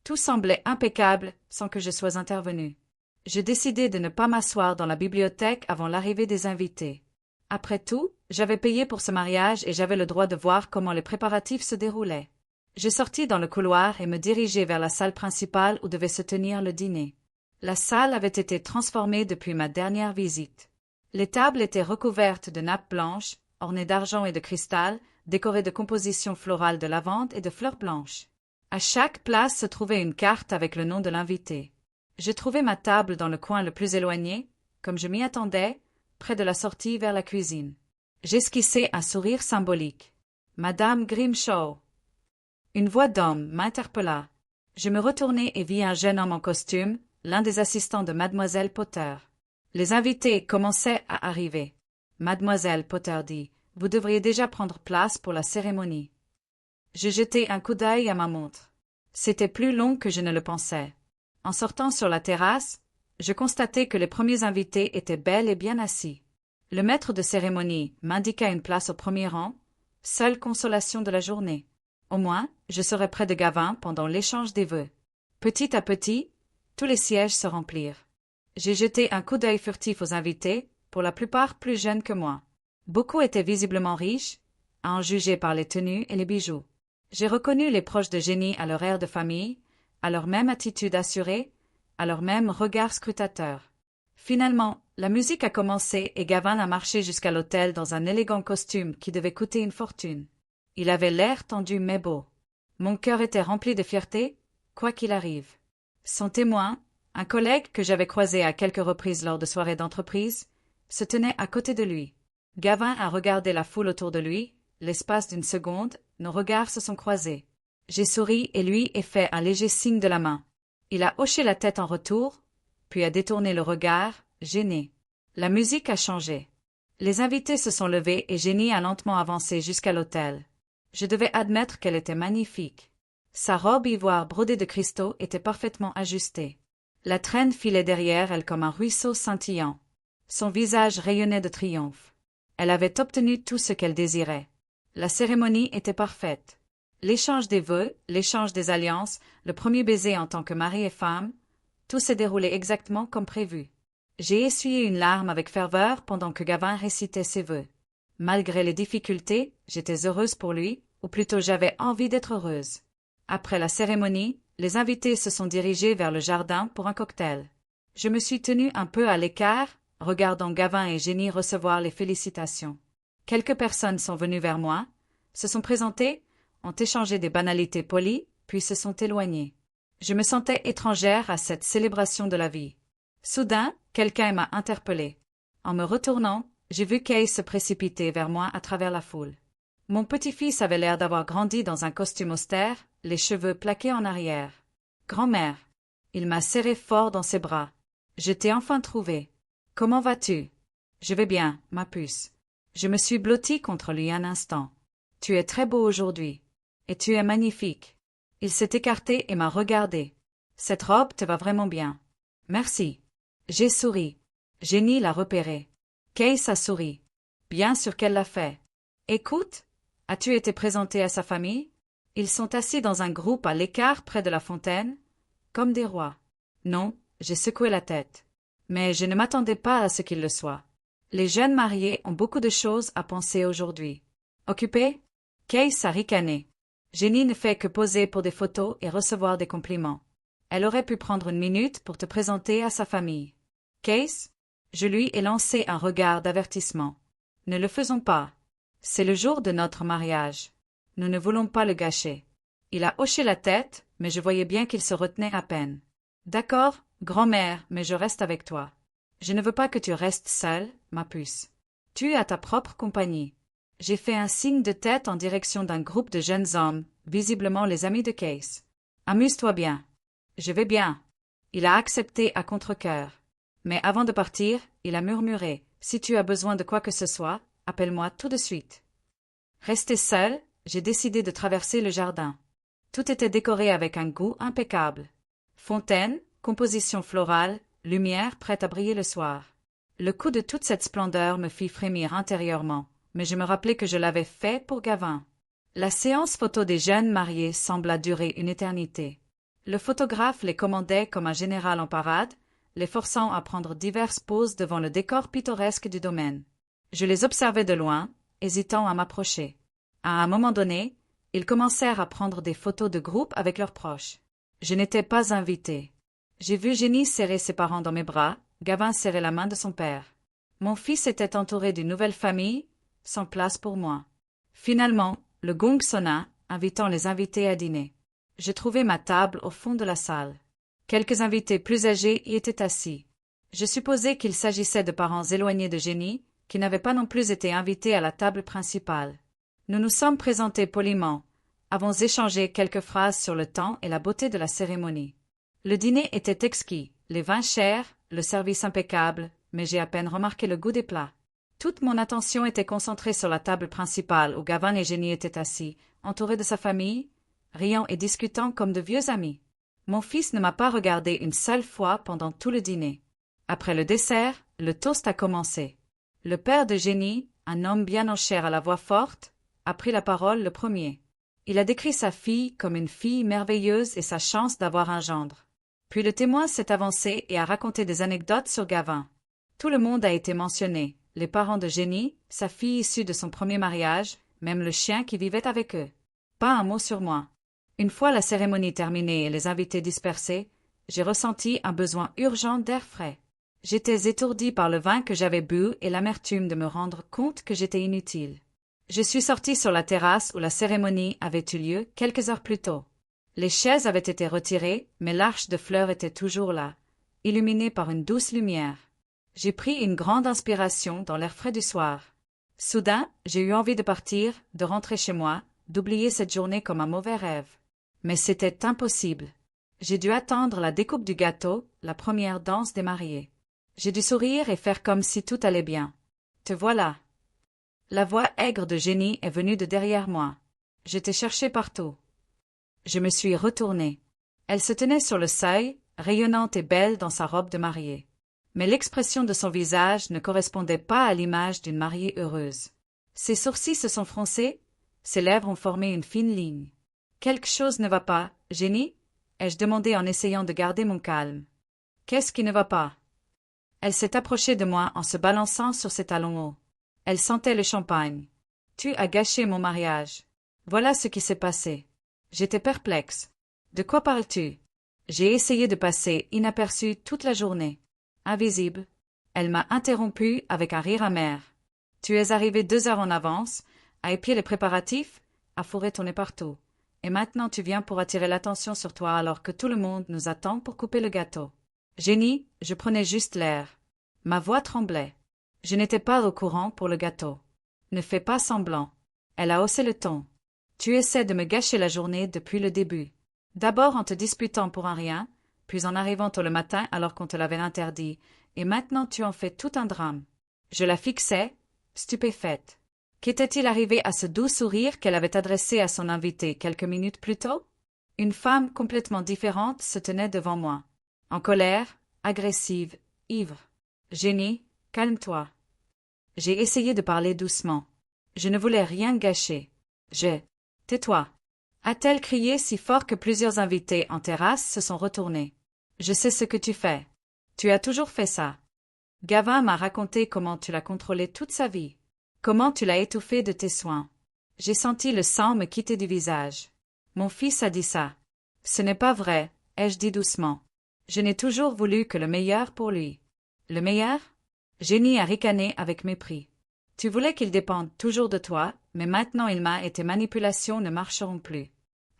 Tout semblait impeccable sans que je sois intervenue. Je décidai de ne pas m'asseoir dans la bibliothèque avant l'arrivée des invités. Après tout, j'avais payé pour ce mariage et j'avais le droit de voir comment les préparatifs se déroulaient. Je sortis dans le couloir et me dirigeai vers la salle principale où devait se tenir le dîner. La salle avait été transformée depuis ma dernière visite. Les tables étaient recouvertes de nappes blanches, ornées d'argent et de cristal, décorées de compositions florales de lavande et de fleurs blanches. À chaque place se trouvait une carte avec le nom de l'invité. Je trouvai ma table dans le coin le plus éloigné, comme je m'y attendais, près de la sortie vers la cuisine. J'esquissai un sourire symbolique. Madame Grimshaw. Une voix d'homme m'interpella. Je me retournai et vis un jeune homme en costume, l'un des assistants de Mademoiselle Potter. Les invités commençaient à arriver. Mademoiselle Potter dit, « Vous devriez déjà prendre place pour la cérémonie. » Je jetai un coup d'œil à ma montre. C'était plus long que je ne le pensais. En sortant sur la terrasse, je constatai que les premiers invités étaient bel et bien assis. Le maître de cérémonie m'indiqua une place au premier rang, seule consolation de la journée. Au moins, je serais près de Gavin pendant l'échange des vœux. Petit à petit, tous les sièges se remplirent. J'ai jeté un coup d'œil furtif aux invités, pour la plupart plus jeunes que moi. Beaucoup étaient visiblement riches, à en juger par les tenues et les bijoux. J'ai reconnu les proches de Jenny à leur air de famille, à leur même attitude assurée, à leur même regard scrutateur. Finalement, la musique a commencé et Gavin a marché jusqu'à l'hôtel dans un élégant costume qui devait coûter une fortune. Il avait l'air tendu mais beau. Mon cœur était rempli de fierté, quoi qu'il arrive. Son témoin, un collègue que j'avais croisé à quelques reprises lors de soirées d'entreprise, se tenait à côté de lui. Gavin a regardé la foule autour de lui. L'espace d'une seconde, nos regards se sont croisés. J'ai souri et lui ai fait un léger signe de la main. Il a hoché la tête en retour, puis a détourné le regard, gêné. La musique a changé. Les invités se sont levés et Jenny a lentement avancé jusqu'à l'autel. Je devais admettre qu'elle était magnifique. Sa robe ivoire brodée de cristaux était parfaitement ajustée. La traîne filait derrière elle comme un ruisseau scintillant. Son visage rayonnait de triomphe. Elle avait obtenu tout ce qu'elle désirait. La cérémonie était parfaite. L'échange des vœux, l'échange des alliances, le premier baiser en tant que mari et femme, tout s'est déroulé exactement comme prévu. J'ai essuyé une larme avec ferveur pendant que Gavin récitait ses vœux. Malgré les difficultés, j'étais heureuse pour lui, ou plutôt j'avais envie d'être heureuse. Après la cérémonie, les invités se sont dirigés vers le jardin pour un cocktail. Je me suis tenue un peu à l'écart, regardant Gavin et Jenny recevoir les félicitations. Quelques personnes sont venues vers moi, se sont présentés, ont échangé des banalités polies, puis se sont éloignés. Je me sentais étrangère à cette célébration de la vie. Soudain, quelqu'un m'a interpellée. En me retournant, j'ai vu Kay se précipiter vers moi à travers la foule. Mon petit-fils avait l'air d'avoir grandi dans un costume austère, les cheveux plaqués en arrière. « Grand-mère !» Il m'a serré fort dans ses bras. « Je t'ai enfin trouvé. Comment vas-tu ?»« Je vais bien, ma puce. » Je me suis blottie contre lui un instant. « Tu es très beau aujourd'hui. Et tu es magnifique. » Il s'est écarté et m'a regardé. « Cette robe te va vraiment bien. »« Merci. » J'ai souri. Jenny l'a repéré. Kay a souri. Bien sûr qu'elle l'a fait. « Écoute, as-tu été présenté à sa famille? Ils sont assis dans un groupe à l'écart près de la fontaine, comme des rois. » Non, j'ai secoué la tête. Mais je ne m'attendais pas à ce qu'ils le soient. Les jeunes mariés ont beaucoup de choses à penser aujourd'hui. Occupés? Kay a ricané. Jenny ne fait que poser pour des photos et recevoir des compliments. Elle aurait pu prendre une minute pour te présenter à sa famille. Case? Je lui ai lancé un regard d'avertissement. Ne le faisons pas. C'est le jour de notre mariage. Nous ne voulons pas le gâcher. Il a hoché la tête, mais je voyais bien qu'il se retenait à peine. D'accord, grand-mère, mais je reste avec toi. Je ne veux pas que tu restes seule, ma puce. Tu as ta propre compagnie. J'ai fait un signe de tête en direction d'un groupe de jeunes hommes, visiblement les amis de Case. Amuse-toi bien. Je vais bien. Il a accepté à contre-cœur. Mais avant de partir, il a murmuré, « Si tu as besoin de quoi que ce soit, appelle-moi tout de suite. » Restée seule, j'ai décidé de traverser le jardin. Tout était décoré avec un goût impeccable. Fontaine, composition florale, lumière prête à briller le soir. Le coup de toute cette splendeur me fit frémir intérieurement, mais je me rappelai que je l'avais fait pour Gavin. La séance photo des jeunes mariés sembla durer une éternité. Le photographe les commandait comme un général en parade, les forçant à prendre diverses poses devant le décor pittoresque du domaine. Je les observais de loin, hésitant à m'approcher. À un moment donné, ils commencèrent à prendre des photos de groupe avec leurs proches. Je n'étais pas invitée. J'ai vu Jenny serrer ses parents dans mes bras, Gavin serrer la main de son père. Mon fils était entouré d'une nouvelle famille, sans place pour moi. Finalement, le gong sonna, invitant les invités à dîner. Je trouvai ma table au fond de la salle. Quelques invités plus âgés y étaient assis. Je supposais qu'il s'agissait de parents éloignés de Jenny, qui n'avaient pas non plus été invités à la table principale. Nous nous sommes présentés poliment, avons échangé quelques phrases sur le temps et la beauté de la cérémonie. Le dîner était exquis, les vins chers, le service impeccable, mais j'ai à peine remarqué le goût des plats. Toute mon attention était concentrée sur la table principale où Gavin et Jenny étaient assis, entourés de sa famille, riant et discutant comme de vieux amis. Mon fils ne m'a pas regardé une seule fois pendant tout le dîner. Après le dessert, le toast a commencé. Le père de Jenny, un homme bien en chair à la voix forte, a pris la parole le premier. Il a décrit sa fille comme une fille merveilleuse et sa chance d'avoir un gendre. Puis le témoin s'est avancé et a raconté des anecdotes sur Gavin. Tout le monde a été mentionné, les parents de Jenny, sa fille issue de son premier mariage, même le chien qui vivait avec eux. Pas un mot sur moi. Une fois la cérémonie terminée et les invités dispersés, j'ai ressenti un besoin urgent d'air frais. J'étais étourdie par le vin que j'avais bu et l'amertume de me rendre compte que j'étais inutile. Je suis sortie sur la terrasse où la cérémonie avait eu lieu quelques heures plus tôt. Les chaises avaient été retirées, mais l'arche de fleurs était toujours là, illuminée par une douce lumière. J'ai pris une grande inspiration dans l'air frais du soir. Soudain, j'ai eu envie de partir, de rentrer chez moi, d'oublier cette journée comme un mauvais rêve. Mais c'était impossible. J'ai dû attendre la découpe du gâteau, la première danse des mariés. J'ai dû sourire et faire comme si tout allait bien. Te voilà. La voix aigre de Jenny est venue de derrière moi. Je t'ai cherché partout. Je me suis retournée. Elle se tenait sur le seuil, rayonnante et belle dans sa robe de mariée. Mais l'expression de son visage ne correspondait pas à l'image d'une mariée heureuse. Ses sourcils se sont froncés, ses lèvres ont formé une fine ligne. Quelque chose ne va pas, Jenny? Ai-je demandé en essayant de garder mon calme. Qu'est-ce qui ne va pas? Elle s'est approchée de moi en se balançant sur ses talons hauts. Elle sentait le champagne. Tu as gâché mon mariage. Voilà ce qui s'est passé. J'étais perplexe. De quoi parles-tu? J'ai essayé de passer inaperçue toute la journée. Invisible. Elle m'a interrompu avec un rire amer. Tu es arrivé 2 heures en avance, à épier les préparatifs, à fourrer ton nez partout. Et maintenant tu viens pour attirer l'attention sur toi alors que tout le monde nous attend pour couper le gâteau. Génie, je prenais juste l'air. Ma voix tremblait. Je n'étais pas au courant pour le gâteau. Ne fais pas semblant. Elle a haussé le ton. Tu essaies de me gâcher la journée depuis le début. D'abord en te disputant pour un rien, puis en arrivant tôt le matin alors qu'on te l'avait interdit, et maintenant tu en fais tout un drame. Je la fixais, stupéfaite. Qu'était-il arrivé à ce doux sourire qu'elle avait adressé à son invité quelques minutes plus tôt? Une femme complètement différente se tenait devant moi. En colère, agressive, ivre. Génie, calme-toi. J'ai essayé de parler doucement. Je ne voulais rien gâcher. Tais-toi. A-t-elle crié si fort que plusieurs invités en terrasse se sont retournés. Je sais ce que tu fais. Tu as toujours fait ça. Gavin m'a raconté comment tu l'as contrôlé toute sa vie. Comment tu l'as étouffé de tes soins. J'ai senti le sang me quitter du visage. Mon fils a dit ça. Ce n'est pas vrai, ai-je dit doucement. Je n'ai toujours voulu que le meilleur pour lui. Le meilleur? Génie a ricané avec mépris. Tu voulais qu'il dépende toujours de toi, mais maintenant il m'a et tes manipulations ne marcheront plus.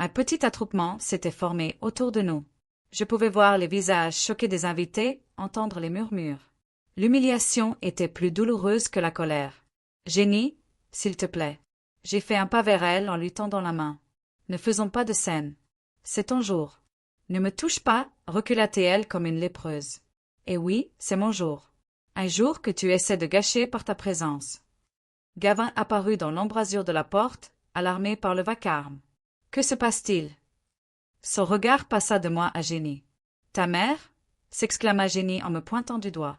Un petit attroupement s'était formé autour de nous. Je pouvais voir les visages choqués des invités, entendre les murmures. L'humiliation était plus douloureuse que la colère. Génie, s'il te plaît. J'ai fait un pas vers elle en lui tendant la main. Ne faisons pas de scène. C'est ton jour. Ne me touche pas, recula-t-elle comme une lépreuse. Et oui, c'est mon jour. Un jour que tu essaies de gâcher par ta présence. Gavin apparut dans l'embrasure de la porte, alarmé par le vacarme. Que se passe-t-il? Son regard passa de moi à Génie. Ta mère? S'exclama Génie en me pointant du doigt.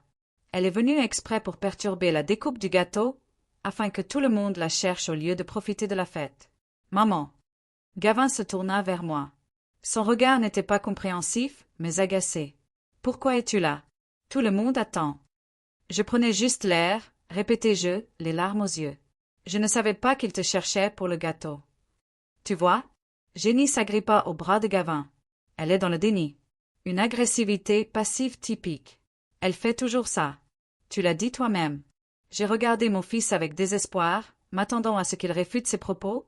Elle est venue exprès pour perturber la découpe du gâteau, afin que tout le monde la cherche au lieu de profiter de la fête. Maman. Gavin se tourna vers moi. Son regard n'était pas compréhensif, mais agacé. Pourquoi es-tu là? Tout le monde attend. Je prenais juste l'air, répétai-je, les larmes aux yeux. Je ne savais pas qu'il te cherchait pour le gâteau. Tu vois? Génie s'agrippa au bras de Gavin. Elle est dans le déni. Une agressivité passive typique. Elle fait toujours ça. Tu l'as dit toi-même. J'ai regardé mon fils avec désespoir, m'attendant à ce qu'il réfute ses propos,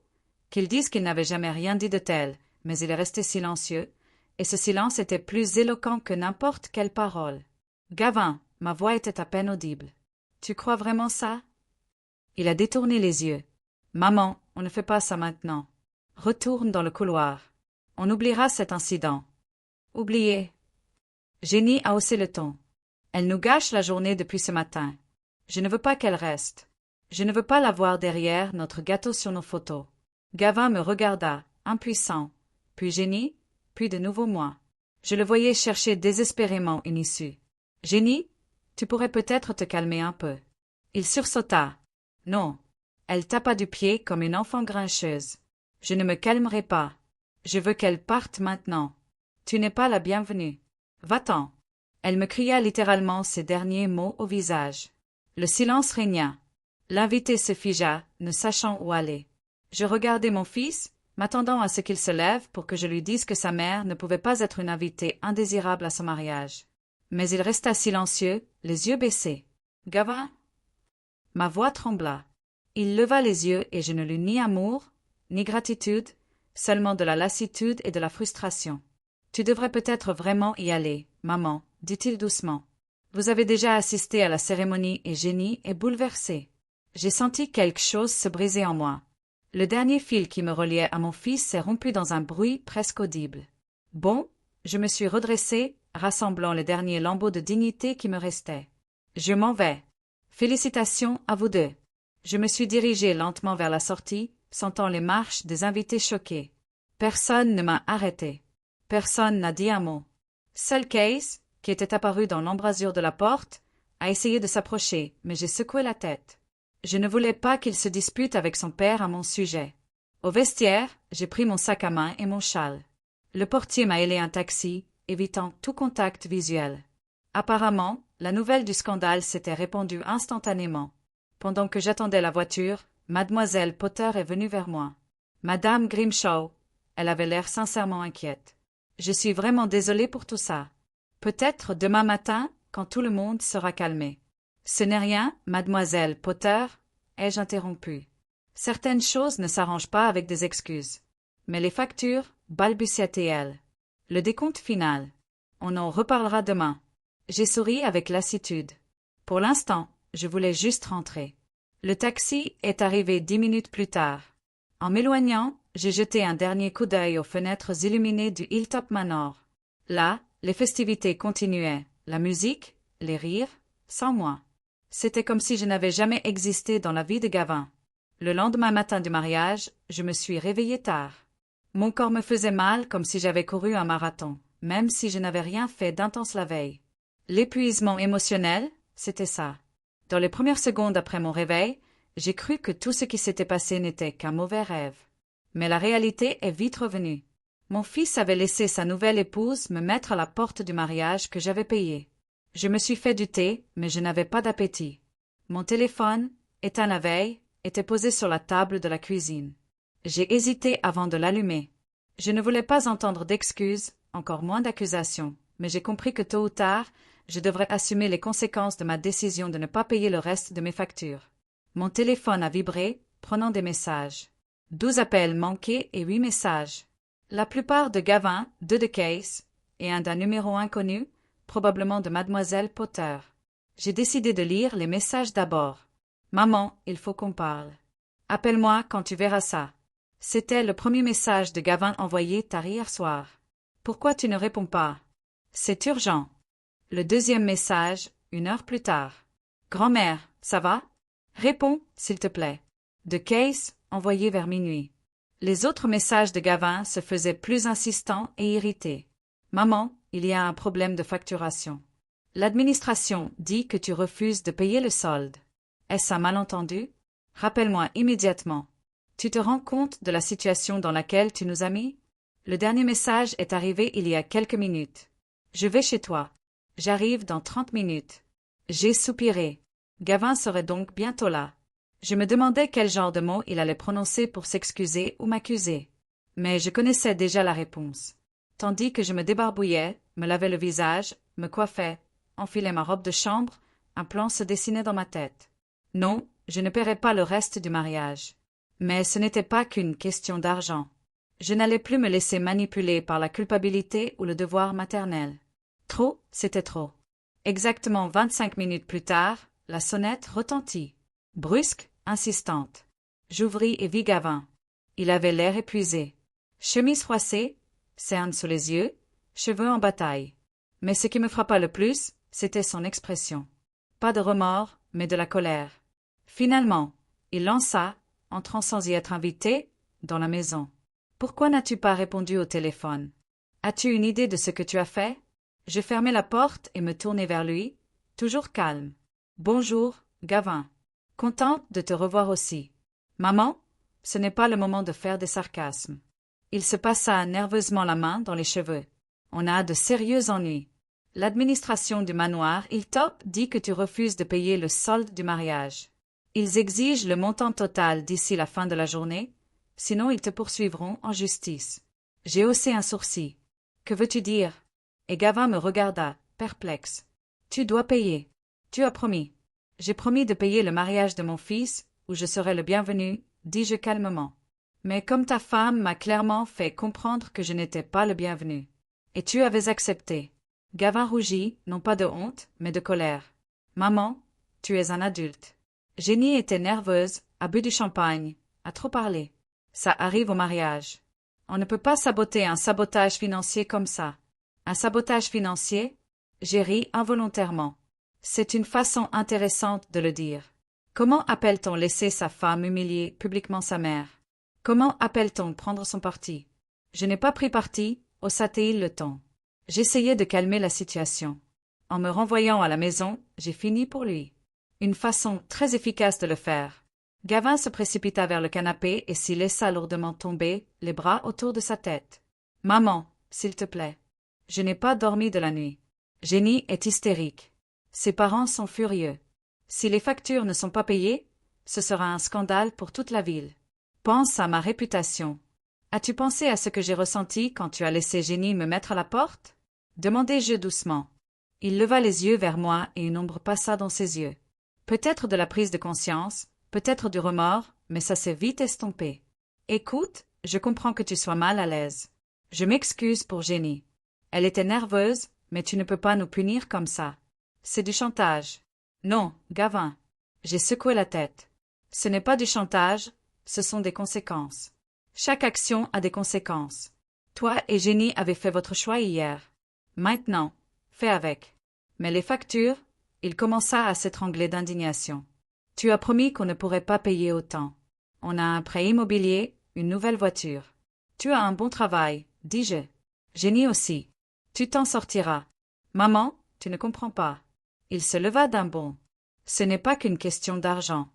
qu'il dise qu'il n'avait jamais rien dit de tel, mais il est resté silencieux, et ce silence était plus éloquent que n'importe quelle parole. Gavin, ma voix était à peine audible. Tu crois vraiment ça? Il a détourné les yeux. Maman, on ne fait pas ça maintenant. Retourne dans le couloir. On oubliera cet incident. Oubliez. Génie a haussé le ton. Elle nous gâche la journée depuis ce matin. Je ne veux pas qu'elle reste. Je ne veux pas la voir derrière notre gâteau sur nos photos. Gavin me regarda, impuissant, puis Génie, puis de nouveau moi. Je le voyais chercher désespérément une issue. Génie, tu pourrais peut-être te calmer un peu. Il sursauta. Non. Elle tapa du pied comme une enfant grincheuse. Je ne me calmerai pas. Je veux qu'elle parte maintenant. Tu n'es pas la bienvenue. Va-t'en. Elle me cria littéralement ces derniers mots au visage. Le silence régna. L'invité se figea, ne sachant où aller. Je regardai mon fils, m'attendant à ce qu'il se lève pour que je lui dise que sa mère ne pouvait pas être une invitée indésirable à son mariage. Mais il resta silencieux, les yeux baissés. Gavin? Ma voix trembla. Il leva les yeux et je ne lus ni amour, ni gratitude, seulement de la lassitude et de la frustration. Tu devrais peut-être vraiment y aller, maman, dit-il doucement. Vous avez déjà assisté à la cérémonie et Génie est bouleversé. J'ai senti quelque chose se briser en moi. Le dernier fil qui me reliait à mon fils s'est rompu dans un bruit presque audible. Bon, je me suis redressée, rassemblant les derniers lambeaux de dignité qui me restaient. Je m'en vais. Félicitations à vous deux. Je me suis dirigée lentement vers la sortie, sentant les marches des invités choqués. Personne ne m'a arrêté. Personne n'a dit un mot. Seul Case, qui était apparu dans l'embrasure de la porte, a essayé de s'approcher, mais j'ai secoué la tête. Je ne voulais pas qu'il se dispute avec son père à mon sujet. Au vestiaire, j'ai pris mon sac à main et mon châle. Le portier m'a hélé un taxi, évitant tout contact visuel. Apparemment, la nouvelle du scandale s'était répandue instantanément. Pendant que j'attendais la voiture, mademoiselle Potter est venue vers moi. Madame Grimshaw, elle avait l'air sincèrement inquiète. Je suis vraiment désolée pour tout ça. Peut-être demain matin, quand tout le monde sera calmé. Ce n'est rien, mademoiselle Potter, ai-je interrompu. Certaines choses ne s'arrangent pas avec des excuses. Mais les factures, balbutia-t-elle. Le décompte final. On en reparlera demain. J'ai souri avec lassitude. Pour l'instant, je voulais juste rentrer. Le taxi est arrivé 10 minutes plus tard. En m'éloignant, j'ai jeté un dernier coup d'œil aux fenêtres illuminées du Hilltop Manor. Là, les festivités continuaient, la musique, les rires, sans moi. C'était comme si je n'avais jamais existé dans la vie de Gavin. Le lendemain matin du mariage, je me suis réveillée tard. Mon corps me faisait mal comme si j'avais couru un marathon, même si je n'avais rien fait d'intense la veille. L'épuisement émotionnel, c'était ça. Dans les premières secondes après mon réveil, j'ai cru que tout ce qui s'était passé n'était qu'un mauvais rêve. Mais la réalité est vite revenue. Mon fils avait laissé sa nouvelle épouse me mettre à la porte du mariage que j'avais payé. Je me suis fait du thé, mais je n'avais pas d'appétit. Mon téléphone, éteint la veille, était posé sur la table de la cuisine. J'ai hésité avant de l'allumer. Je ne voulais pas entendre d'excuses, encore moins d'accusations, mais j'ai compris que tôt ou tard, je devrais assumer les conséquences de ma décision de ne pas payer le reste de mes factures. Mon téléphone a vibré, prenant des messages. 12 appels manqués et 8 messages. La plupart de Gavin, 2 de Case, et un d'un numéro inconnu, probablement de Mademoiselle Potter. J'ai décidé de lire les messages d'abord. « Maman, il faut qu'on parle. Appelle-moi quand tu verras ça. » C'était le premier message de Gavin envoyé tard hier soir. « Pourquoi tu ne réponds pas? C'est urgent. » Le deuxième message, 1 heure plus tard. « Grand-mère, ça va? Réponds, s'il te plaît. » De Case, envoyé vers minuit. Les autres messages de Gavin se faisaient plus insistants et irrités. « Maman, il y a un problème de facturation. L'administration dit que tu refuses de payer le solde. Est-ce un malentendu? Rappelle-moi immédiatement. Tu te rends compte de la situation dans laquelle tu nous as mis? Le dernier message est arrivé il y a quelques minutes. Je vais chez toi. J'arrive dans 30 minutes. J'ai soupiré. Gavin serait donc bientôt là. Je me demandais quel genre de mots il allait prononcer pour s'excuser ou m'accuser. Mais je connaissais déjà la réponse. Tandis que je me débarbouillais, me lavais le visage, me coiffais, enfilais ma robe de chambre, un plan se dessinait dans ma tête. Non, je ne paierais pas le reste du mariage. Mais ce n'était pas qu'une question d'argent. Je n'allais plus me laisser manipuler par la culpabilité ou le devoir maternel. Trop, c'était trop. Exactement 25 minutes plus tard, la sonnette retentit. Brusque, insistante. J'ouvris et vis Gavin. Il avait l'air épuisé. Chemise froissée, cernes sous les yeux, cheveux en bataille. Mais ce qui me frappa le plus, c'était son expression. Pas de remords, mais de la colère. Finalement, il lança, entrant sans y être invité, dans la maison. « Pourquoi n'as-tu pas répondu au téléphone? As-tu une idée de ce que tu as fait? » Je fermai la porte et me tournai vers lui, toujours calme. « Bonjour, Gavin. Contente de te revoir aussi. Maman, ce n'est pas le moment de faire des sarcasmes. » Il se passa nerveusement la main dans les cheveux. « On a de sérieux ennuis. L'administration du manoir Hilltop dit que tu refuses de payer le solde du mariage. Ils exigent le montant total d'ici la fin de la journée, sinon ils te poursuivront en justice. » J'ai haussé un sourcil. « Que veux-tu dire? » Et Gavin me regarda, perplexe. « Tu dois payer. Tu as promis. »« J'ai promis de payer le mariage de mon fils, où je serai le bienvenu, » dis-je calmement. « Mais comme ta femme m'a clairement fait comprendre que je n'étais pas le bienvenu. Et tu avais accepté. » Gavin rougit, non pas de honte, mais de colère. « Maman, tu es un adulte. » Jenny était nerveuse, a bu du champagne, a trop parlé. Ça arrive au mariage. On ne peut pas saboter un sabotage financier comme ça. Un sabotage financier? J'ai ri involontairement. C'est une façon intéressante de le dire. Comment appelle-t-on laisser sa femme humilier publiquement sa mère? Comment appelle-t-on prendre son parti? Je n'ai pas pris parti, haussa-t-il le ton. J'essayais de calmer la situation. En me renvoyant à la maison, j'ai fini pour lui. Une façon très efficace de le faire. Gavin se précipita vers le canapé et s'y laissa lourdement tomber, les bras autour de sa tête. « Maman, s'il te plaît. Je n'ai pas dormi de la nuit. Jenny est hystérique. Ses parents sont furieux. Si les factures ne sont pas payées, ce sera un scandale pour toute la ville. Pense à ma réputation. As-tu pensé à ce que j'ai ressenti quand tu as laissé Jenny me mettre à la porte? » demandai-je doucement. Il leva les yeux vers moi et une ombre passa dans ses yeux. Peut-être de la prise de conscience, peut-être du remords, mais ça s'est vite estompé. Écoute, je comprends que tu sois mal à l'aise. Je m'excuse pour Jenny. Elle était nerveuse, mais tu ne peux pas nous punir comme ça. C'est du chantage. Non, Gavin. J'ai secoué la tête. Ce n'est pas du chantage, ce sont des conséquences. Chaque action a des conséquences. Toi et Jenny avez fait votre choix hier. Maintenant, fais avec. Mais les factures, il commença à s'étrangler d'indignation. Tu as promis qu'on ne pourrait pas payer autant. On a un prêt immobilier, une nouvelle voiture. Tu as un bon travail, dis-je. Jenny aussi. Tu t'en sortiras. Maman, tu ne comprends pas. Il se leva d'un bond. Ce n'est pas qu'une question d'argent.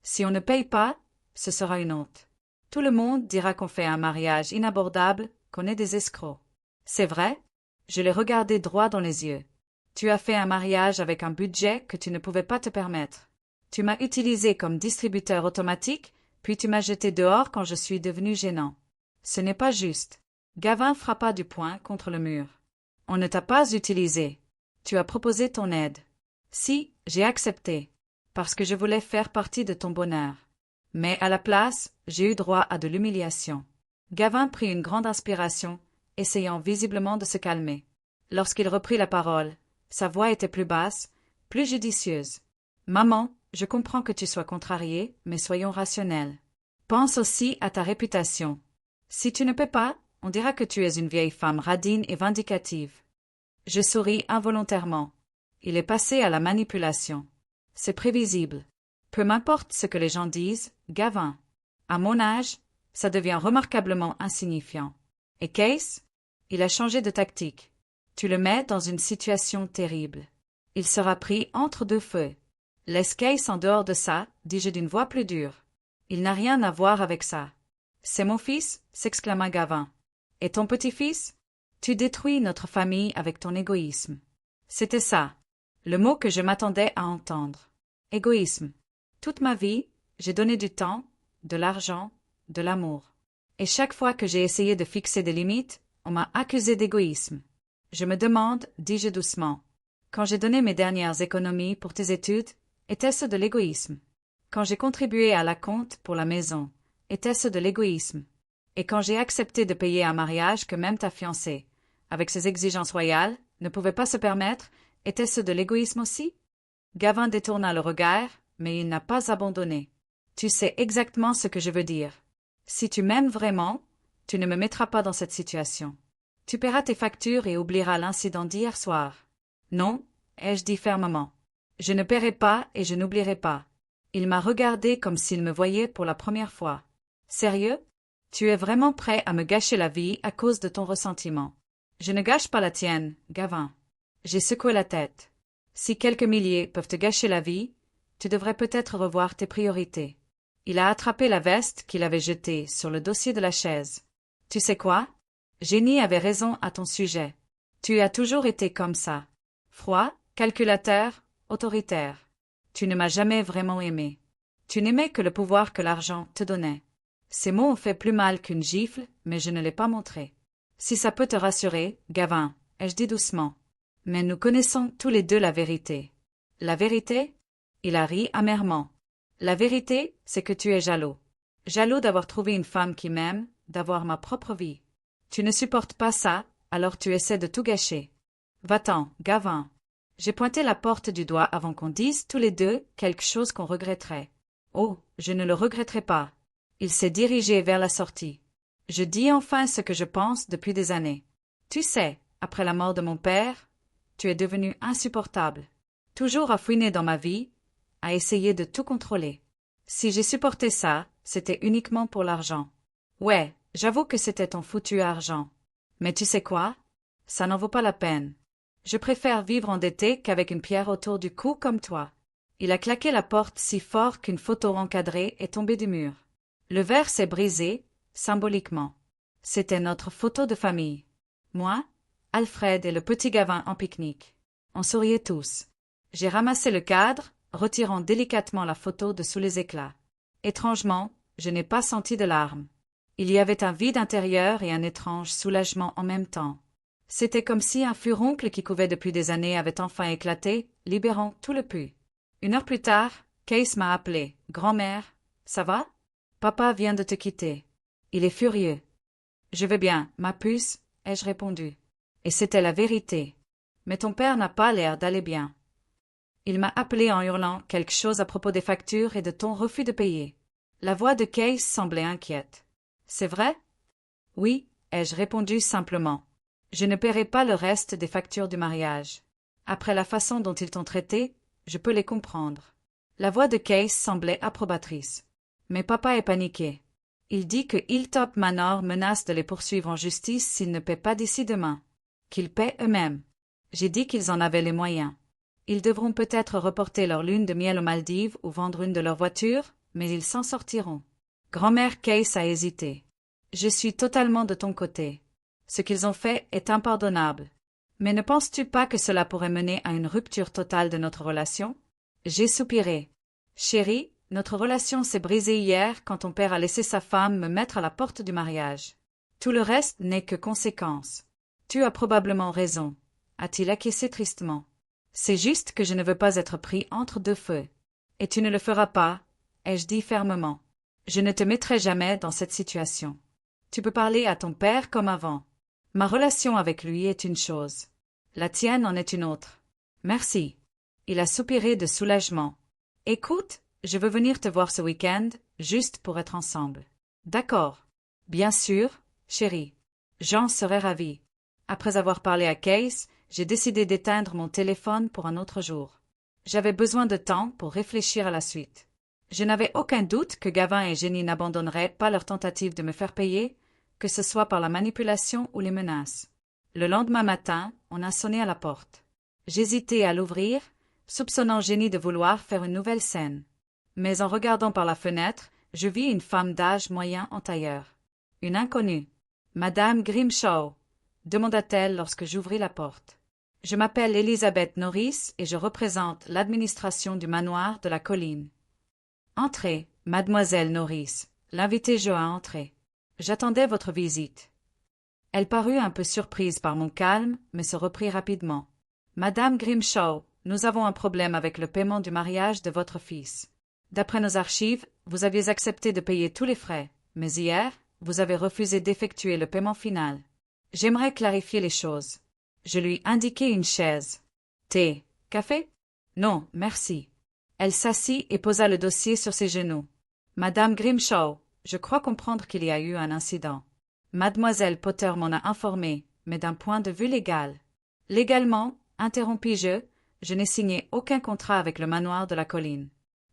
Si on ne paye pas, ce sera une honte. Tout le monde dira qu'on fait un mariage inabordable, qu'on est des escrocs. C'est vrai? Je l'ai regardé droit dans les yeux. Tu as fait un mariage avec un budget que tu ne pouvais pas te permettre. Tu m'as utilisé comme distributeur automatique, puis tu m'as jeté dehors quand je suis devenu gênant. Ce n'est pas juste. Gavin frappa du poing contre le mur. On ne t'a pas utilisé. Tu as proposé ton aide. Si, j'ai accepté, parce que je voulais faire partie de ton bonheur. Mais à la place, j'ai eu droit à de l'humiliation. Gavin prit une grande inspiration, essayant visiblement de se calmer. Lorsqu'il reprit la parole, sa voix était plus basse, plus judicieuse. « Maman, je comprends que tu sois contrariée, mais soyons rationnels. Pense aussi à ta réputation. Si tu ne peux pas, on dira que tu es une vieille femme radine et vindicative. » Je souris involontairement. Il est passé à la manipulation. C'est prévisible. Peu m'importe ce que les gens disent, Gavin. À mon âge, ça devient remarquablement insignifiant. Et Case? Il a changé de tactique. Tu le mets dans une situation terrible. Il sera pris entre deux feux. Laisse Case en dehors de ça, dis-je d'une voix plus dure. Il n'a rien à voir avec ça. C'est mon fils, s'exclama Gavin. Et ton petit-fils? Tu détruis notre famille avec ton égoïsme. C'était ça, le mot que je m'attendais à entendre. Égoïsme. Toute ma vie, j'ai donné du temps, de l'argent, de l'amour. Et chaque fois que j'ai essayé de fixer des limites, on m'a accusé d'égoïsme. Je me demande, dis-je doucement, quand j'ai donné mes dernières économies pour tes études, était-ce de l'égoïsme? Quand j'ai contribué à la compte pour la maison, était-ce de l'égoïsme? Et quand j'ai accepté de payer un mariage que même ta fiancée, avec ses exigences royales, ne pouvait pas se permettre, était-ce de l'égoïsme aussi? Gavin détourna le regard, mais il n'a pas abandonné. Tu sais exactement ce que je veux dire. Si tu m'aimes vraiment, tu ne me mettras pas dans cette situation. Tu paieras tes factures et oublieras l'incident d'hier soir. Non, ai-je dit fermement. Je ne paierai pas et je n'oublierai pas. Il m'a regardé comme s'il me voyait pour la première fois. Sérieux? Tu es vraiment prêt à me gâcher la vie à cause de ton ressentiment. Je ne gâche pas la tienne, Gavin. J'ai secoué la tête. Si quelques milliers peuvent te gâcher la vie, tu devrais peut-être revoir tes priorités. Il a attrapé la veste qu'il avait jetée sur le dossier de la chaise. Tu sais quoi? Jenny avait raison à ton sujet. Tu as toujours été comme ça. Froid, calculateur, autoritaire. Tu ne m'as jamais vraiment aimé. Tu n'aimais que le pouvoir que l'argent te donnait. Ces mots ont fait plus mal qu'une gifle, mais je ne l'ai pas montré. Si ça peut te rassurer, Gavin, ai-je dit doucement. Mais nous connaissons tous les deux la vérité. La vérité? Il a ri amèrement. La vérité, c'est que tu es jaloux. Jaloux d'avoir trouvé une femme qui m'aime, d'avoir ma propre vie. Tu ne supportes pas ça, alors tu essaies de tout gâcher. Va-t'en, Gavin. J'ai pointé la porte du doigt avant qu'on dise tous les deux quelque chose qu'on regretterait. Oh, je ne le regretterai pas. Il s'est dirigé vers la sortie. Je dis enfin ce que je pense depuis des années. Tu sais, après la mort de mon père, tu es devenu insupportable. Toujours à fouiner dans ma vie, à essayer de tout contrôler. Si j'ai supporté ça, c'était uniquement pour l'argent. Ouais, j'avoue que c'était ton foutu argent. Mais tu sais quoi? Ça n'en vaut pas la peine. Je préfère vivre endetté qu'avec une pierre autour du cou comme toi. Il a claqué la porte si fort qu'une photo encadrée est tombée du mur. Le verre s'est brisé, symboliquement. C'était notre photo de famille. Moi, Alfred et le petit Gavin en pique-nique. On souriait tous. J'ai ramassé le cadre, retirant délicatement la photo de sous les éclats. Étrangement, je n'ai pas senti de larmes. Il y avait un vide intérieur et un étrange soulagement en même temps. C'était comme si un furoncle qui couvait depuis des années avait enfin éclaté, libérant tout le pu. 1 heure plus tard, Case m'a appelé. « Grand-mère, ça va ?» Papa vient de te quitter. Il est furieux. Je vais bien, ma puce, ai-je répondu. Et c'était la vérité. Mais ton père n'a pas l'air d'aller bien. Il m'a appelé en hurlant quelque chose à propos des factures et de ton refus de payer. La voix de Case semblait inquiète. C'est vrai? Oui, ai-je répondu simplement. Je ne paierai pas le reste des factures du mariage. Après la façon dont ils t'ont traité, je peux les comprendre. La voix de Case semblait approbatrice. Mais papa est paniqué. Il dit que Hilltop Manor menace de les poursuivre en justice s'ils ne paient pas d'ici demain. Qu'ils paient eux-mêmes. J'ai dit qu'ils en avaient les moyens. Ils devront peut-être reporter leur lune de miel aux Maldives ou vendre une de leurs voitures, mais ils s'en sortiront. Grand-mère Case a hésité. Je suis totalement de ton côté. Ce qu'ils ont fait est impardonnable. Mais ne penses-tu pas que cela pourrait mener à une rupture totale de notre relation? J'ai soupiré. Chérie, notre relation s'est brisée hier quand ton père a laissé sa femme me mettre à la porte du mariage. Tout le reste n'est que conséquence. Tu as probablement raison, a-t-il acquiescé tristement. C'est juste que je ne veux pas être pris entre deux feux. Et tu ne le feras pas, ai-je dit fermement. Je ne te mettrai jamais dans cette situation. Tu peux parler à ton père comme avant. Ma relation avec lui est une chose. La tienne en est une autre. Merci. Il a soupiré de soulagement. Écoute, je veux venir te voir ce week-end, juste pour être ensemble. D'accord. Bien sûr, chérie. Jean serait ravi. Après avoir parlé à Case, j'ai décidé d'éteindre mon téléphone pour un autre jour. J'avais besoin de temps pour réfléchir à la suite. Je n'avais aucun doute que Gavin et Jenny n'abandonneraient pas leur tentative de me faire payer, que ce soit par la manipulation ou les menaces. Le lendemain matin, on a sonné à la porte. J'hésitais à l'ouvrir, soupçonnant Jenny de vouloir faire une nouvelle scène. Mais en regardant par la fenêtre, je vis une femme d'âge moyen en tailleur. Une inconnue. « Madame Grimshaw » demanda-t-elle lorsque j'ouvris la porte. « Je m'appelle Elizabeth Norris et je représente l'administration du manoir de la colline. »« Entrez, mademoiselle Norris. » L'invité a entré. « J'attendais votre visite. » Elle parut un peu surprise par mon calme, mais se reprit rapidement. « Madame Grimshaw, nous avons un problème avec le paiement du mariage de votre fils. D'après nos archives, vous aviez accepté de payer tous les frais, mais hier, vous avez refusé d'effectuer le paiement final. J'aimerais clarifier les choses. » Je lui indiquai une chaise. « Thé, café? »« Non, merci. » Elle s'assit et posa le dossier sur ses genoux. « Madame Grimshaw, je crois comprendre qu'il y a eu un incident. Mademoiselle Potter m'en a informé, mais d'un point de vue légal. »« Légalement, interrompis-je, je n'ai signé aucun contrat avec le manoir de la colline.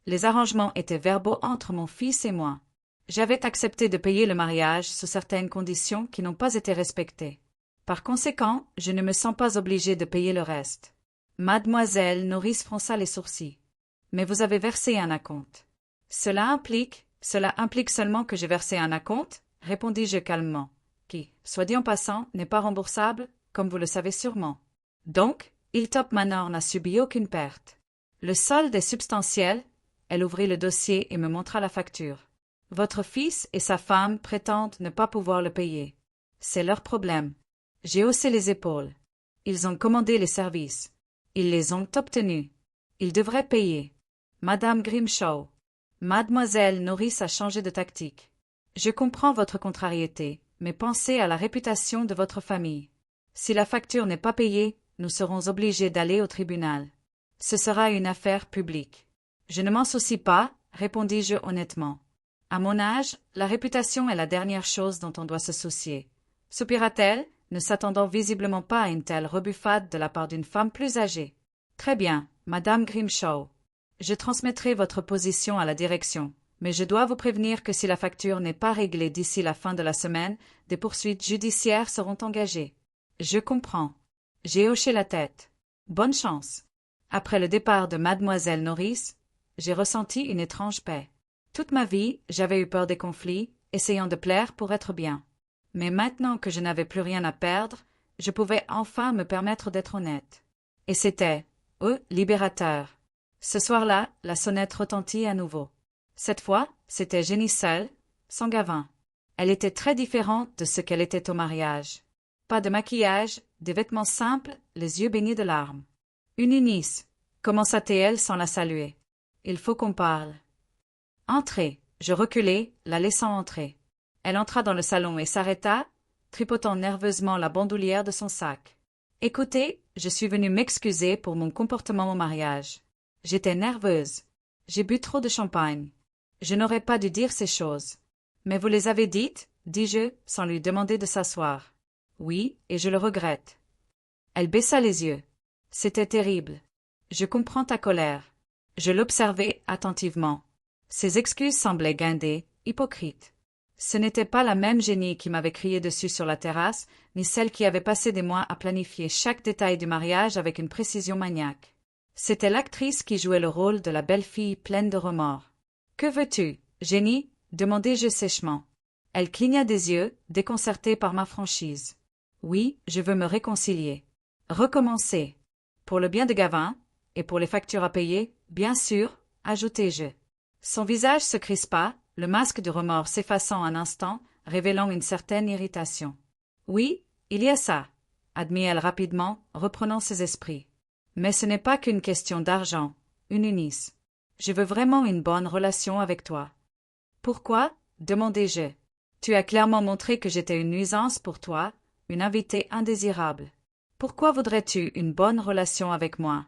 Les arrangements étaient verbaux entre mon fils et moi. J'avais accepté de payer le mariage sous certaines conditions qui n'ont pas été respectées. Par conséquent, je ne me sens pas obligée de payer le reste. » Mademoiselle Norris fronça les sourcils. « Mais vous avez versé un acompte. »« Cela implique seulement que j'ai versé un acompte, » répondis-je calmement, qui, soit dit en passant, n'est pas remboursable, comme vous le savez sûrement. Donc, Hilltop Manor n'a subi aucune perte. Le solde est substantiel. Elle ouvrit le dossier et me montra la facture. Votre fils et sa femme prétendent ne pas pouvoir le payer. C'est leur problème. J'ai haussé les épaules. Ils ont commandé les services. Ils les ont obtenus. Ils devraient payer. Madame Grimshaw. Mademoiselle Norris a changé de tactique. Je comprends votre contrariété, mais pensez à la réputation de votre famille. Si la facture n'est pas payée, nous serons obligés d'aller au tribunal. Ce sera une affaire publique. Je ne m'en soucie pas, répondis-je honnêtement. À mon âge, la réputation est la dernière chose dont on doit se soucier. Soupira-t-elle, ne s'attendant visiblement pas à une telle rebuffade de la part d'une femme plus âgée. Très bien, Madame Grimshaw. Je transmettrai votre position à la direction, mais je dois vous prévenir que si la facture n'est pas réglée d'ici la fin de la semaine, des poursuites judiciaires seront engagées. Je comprends. J'ai hoché la tête. Bonne chance. Après le départ de Mademoiselle Norris, j'ai ressenti une étrange paix. Toute ma vie, j'avais eu peur des conflits, essayant de plaire pour être bien. Mais maintenant que je n'avais plus rien à perdre, je pouvais enfin me permettre d'être honnête. Et c'était, libérateur. Ce soir-là, la sonnette retentit à nouveau. Cette fois, c'était Jenny seule, sans Gavin. Elle était très différente de ce qu'elle était au mariage. Pas de maquillage, des vêtements simples, les yeux baignés de larmes. « Eunice » commença-t-elle sans la saluer. « Il faut qu'on parle. »« Entrez, Je reculai, la laissant entrer. Elle entra dans le salon et s'arrêta, tripotant nerveusement la bandoulière de son sac. « Écoutez, je suis venue m'excuser pour mon comportement au mariage. J'étais nerveuse. J'ai bu trop de champagne. Je n'aurais pas dû dire ces choses. Mais vous les avez dites, dis-je, sans lui demander de s'asseoir. Oui, et je le regrette. » Elle baissa les yeux. C'était terrible. Je comprends ta colère. Je l'observai attentivement. Ses excuses semblaient guindées, hypocrites. Ce n'était pas la même Jenny qui m'avait crié dessus sur la terrasse, ni celle qui avait passé des mois à planifier chaque détail du mariage avec une précision maniaque. C'était l'actrice qui jouait le rôle de la belle-fille pleine de remords. « Que veux-tu, Jenny ?» demandai-je sèchement. Elle cligna des yeux, déconcertée par ma franchise. « Oui, je veux me réconcilier. Recommencer. Pour le bien de Gavin, et pour les factures à payer, bien sûr, ajoutai-je. » Son visage se crispa, le masque du remords s'effaçant un instant, révélant une certaine irritation. « Oui, il y a ça, » admit-elle rapidement, reprenant ses esprits. « Mais ce n'est pas qu'une question d'argent, une Eunice. Je veux vraiment une bonne relation avec toi. »« Pourquoi ?» demandai-je. « Tu as clairement montré que j'étais une nuisance pour toi, une invitée indésirable. Pourquoi voudrais-tu une bonne relation avec moi ?»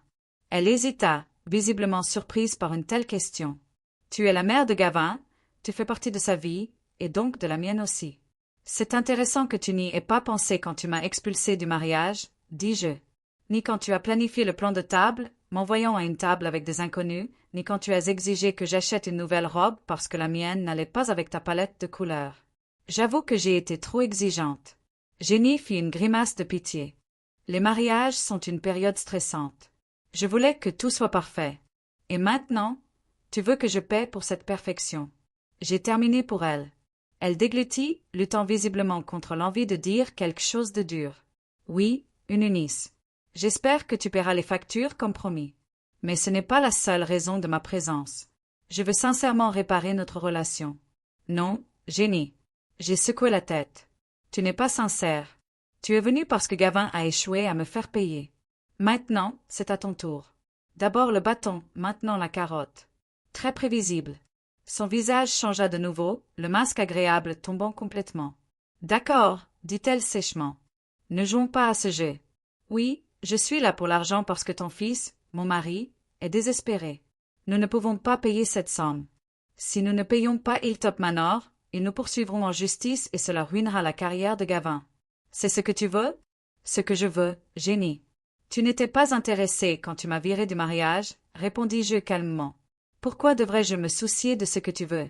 Elle hésita, visiblement surprise par une telle question. « Tu es la mère de Gavin, tu fais partie de sa vie, et donc de la mienne aussi. C'est intéressant que tu n'y aies pas pensé quand tu m'as expulsée du mariage, dis-je. Ni quand tu as planifié le plan de table, m'envoyant à une table avec des inconnus, ni quand tu as exigé que j'achète une nouvelle robe parce que la mienne n'allait pas avec ta palette de couleurs. J'avoue que j'ai été trop exigeante. » Jenny fit une grimace de pitié. Les mariages sont une période stressante. Je voulais que tout soit parfait. Et maintenant, tu veux que je paie pour cette perfection. J'ai terminé pour elle. Elle déglutit, luttant visiblement contre l'envie de dire quelque chose de dur. Oui, une Eunice. J'espère que tu paieras les factures comme promis. Mais ce n'est pas la seule raison de ma présence. Je veux sincèrement réparer notre relation. Non, Jenny. J'ai secoué la tête. Tu n'es pas sincère. Tu es venue parce que Gavin a échoué à me faire payer. Maintenant, c'est à ton tour. D'abord le bâton, maintenant la carotte. Très prévisible. Son visage changea de nouveau, le masque agréable tombant complètement. « D'accord, dit-elle sèchement. Ne jouons pas à ce jeu. Oui, je suis là pour l'argent parce que ton fils, mon mari, est désespéré. Nous ne pouvons pas payer cette somme. Si nous ne payons pas Hilltop Manor, ils nous poursuivront en justice et cela ruinera la carrière de Gavin. C'est ce que tu veux? Ce que je veux, Jenny. Tu n'étais pas intéressée quand tu m'as viré du mariage, répondis-je calmement. Pourquoi devrais-je me soucier de ce que tu veux?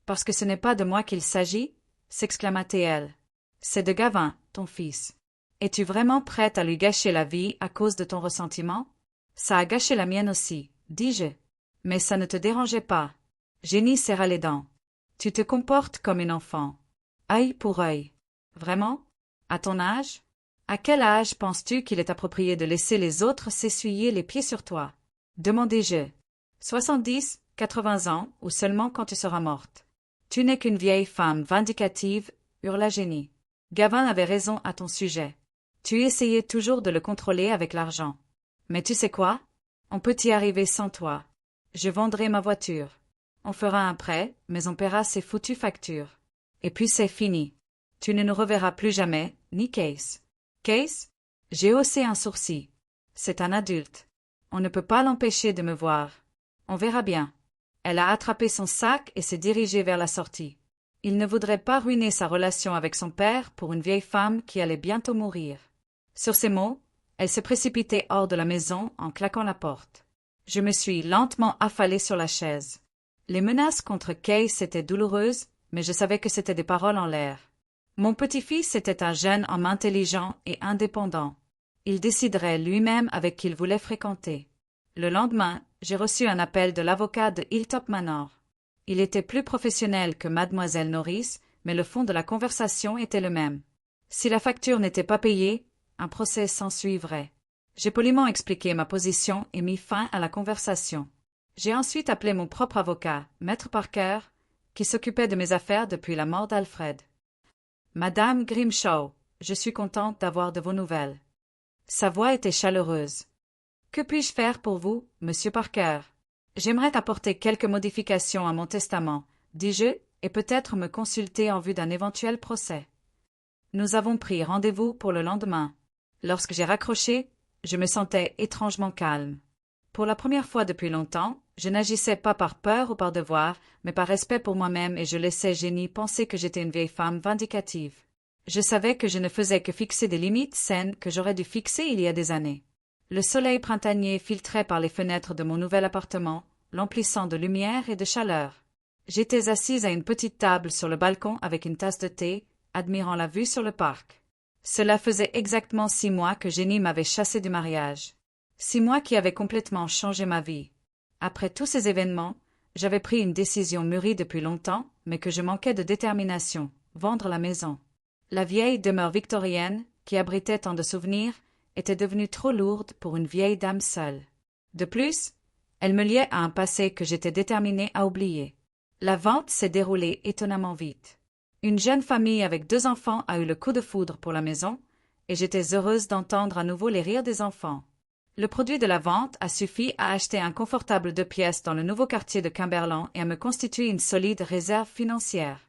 Parce que ce n'est pas de moi qu'il s'agit? S'exclama-t-elle. C'est de Gavin, ton fils. Es-tu vraiment prête à lui gâcher la vie à cause de ton ressentiment? Ça a gâché la mienne aussi, dis-je. Mais ça ne te dérangeait pas. Jenny serra les dents. Tu te comportes comme une enfant. Œil pour œil. Vraiment? À ton âge? À quel âge penses-tu qu'il est approprié de laisser les autres s'essuyer les pieds sur toi? Demandai-je. 70, 80 ans, ou seulement quand tu seras morte. Tu n'es qu'une vieille femme vindicative, hurla Jenny. Gavin avait raison à ton sujet. Tu essayais toujours de le contrôler avec l'argent. Mais tu sais quoi? On peut y arriver sans toi. Je vendrai ma voiture. On fera un prêt, mais on paiera ses foutues factures. Et puis c'est fini. Tu ne nous reverras plus jamais, ni Case. Case? J'ai haussé un sourcil. C'est un adulte. On ne peut pas l'empêcher de me voir. On verra bien. Elle a attrapé son sac et s'est dirigée vers la sortie. Il ne voudrait pas ruiner sa relation avec son père pour une vieille femme qui allait bientôt mourir. Sur ces mots, elle se précipitait hors de la maison en claquant la porte. Je me suis lentement affalée sur la chaise. Les menaces contre Case étaient douloureuses, mais je savais que c'étaient des paroles en l'air. Mon petit-fils était un jeune homme intelligent et indépendant. Il déciderait lui-même avec qui il voulait fréquenter. Le lendemain, j'ai reçu un appel de l'avocat de Hilltop Manor. Il était plus professionnel que mademoiselle Norris, mais le fond de la conversation était le même. Si la facture n'était pas payée, un procès s'ensuivrait. J'ai poliment expliqué ma position et mis fin à la conversation. J'ai ensuite appelé mon propre avocat, Maître Parker, qui s'occupait de mes affaires depuis la mort d'Alfred. « Madame Grimshaw, je suis contente d'avoir de vos nouvelles. » Sa voix était chaleureuse. « Que puis-je faire pour vous, Monsieur Parker? J'aimerais apporter quelques modifications à mon testament, dis-je, et peut-être me consulter en vue d'un éventuel procès. Nous avons pris rendez-vous pour le lendemain. Lorsque j'ai raccroché, je me sentais étrangement calme. Pour la première fois depuis longtemps, je n'agissais pas par peur ou par devoir, mais par respect pour moi-même et je laissais Jenny penser que j'étais une vieille femme vindicative. Je savais que je ne faisais que fixer des limites saines que j'aurais dû fixer il y a des années. Le soleil printanier filtrait par les fenêtres de mon nouvel appartement, l'emplissant de lumière et de chaleur. J'étais assise à une petite table sur le balcon avec une tasse de thé, admirant la vue sur le parc. Cela faisait exactement 6 mois que Jenny m'avait chassée du mariage. 6 mois qui avaient complètement changé ma vie. Après tous ces événements, j'avais pris une décision mûrie depuis longtemps, mais que je manquais de détermination, vendre la maison. La vieille demeure victorienne, qui abritait tant de souvenirs, était devenue trop lourde pour une vieille dame seule. De plus, elle me liait à un passé que j'étais déterminée à oublier. La vente s'est déroulée étonnamment vite. Une jeune famille avec 2 enfants a eu le coup de foudre pour la maison, et j'étais heureuse d'entendre à nouveau les rires des enfants. Le produit de la vente a suffi à acheter un confortable 2 pièces dans le nouveau quartier de Cumberland et à me constituer une solide réserve financière.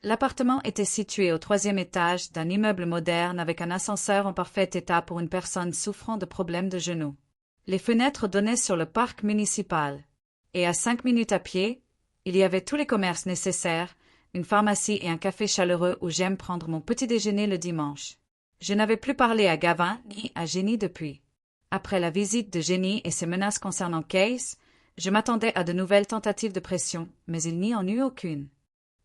L'appartement était situé au 3e étage d'un immeuble moderne avec un ascenseur en parfait état pour une personne souffrant de problèmes de genoux. Les fenêtres donnaient sur le parc municipal. Et à 5 minutes à pied, il y avait tous les commerces nécessaires, une pharmacie et un café chaleureux où j'aime prendre mon petit déjeuner le dimanche. Je n'avais plus parlé à Gavin ni à Jenny depuis. Après la visite de Jenny et ses menaces concernant Case, je m'attendais à de nouvelles tentatives de pression, mais il n'y en eut aucune.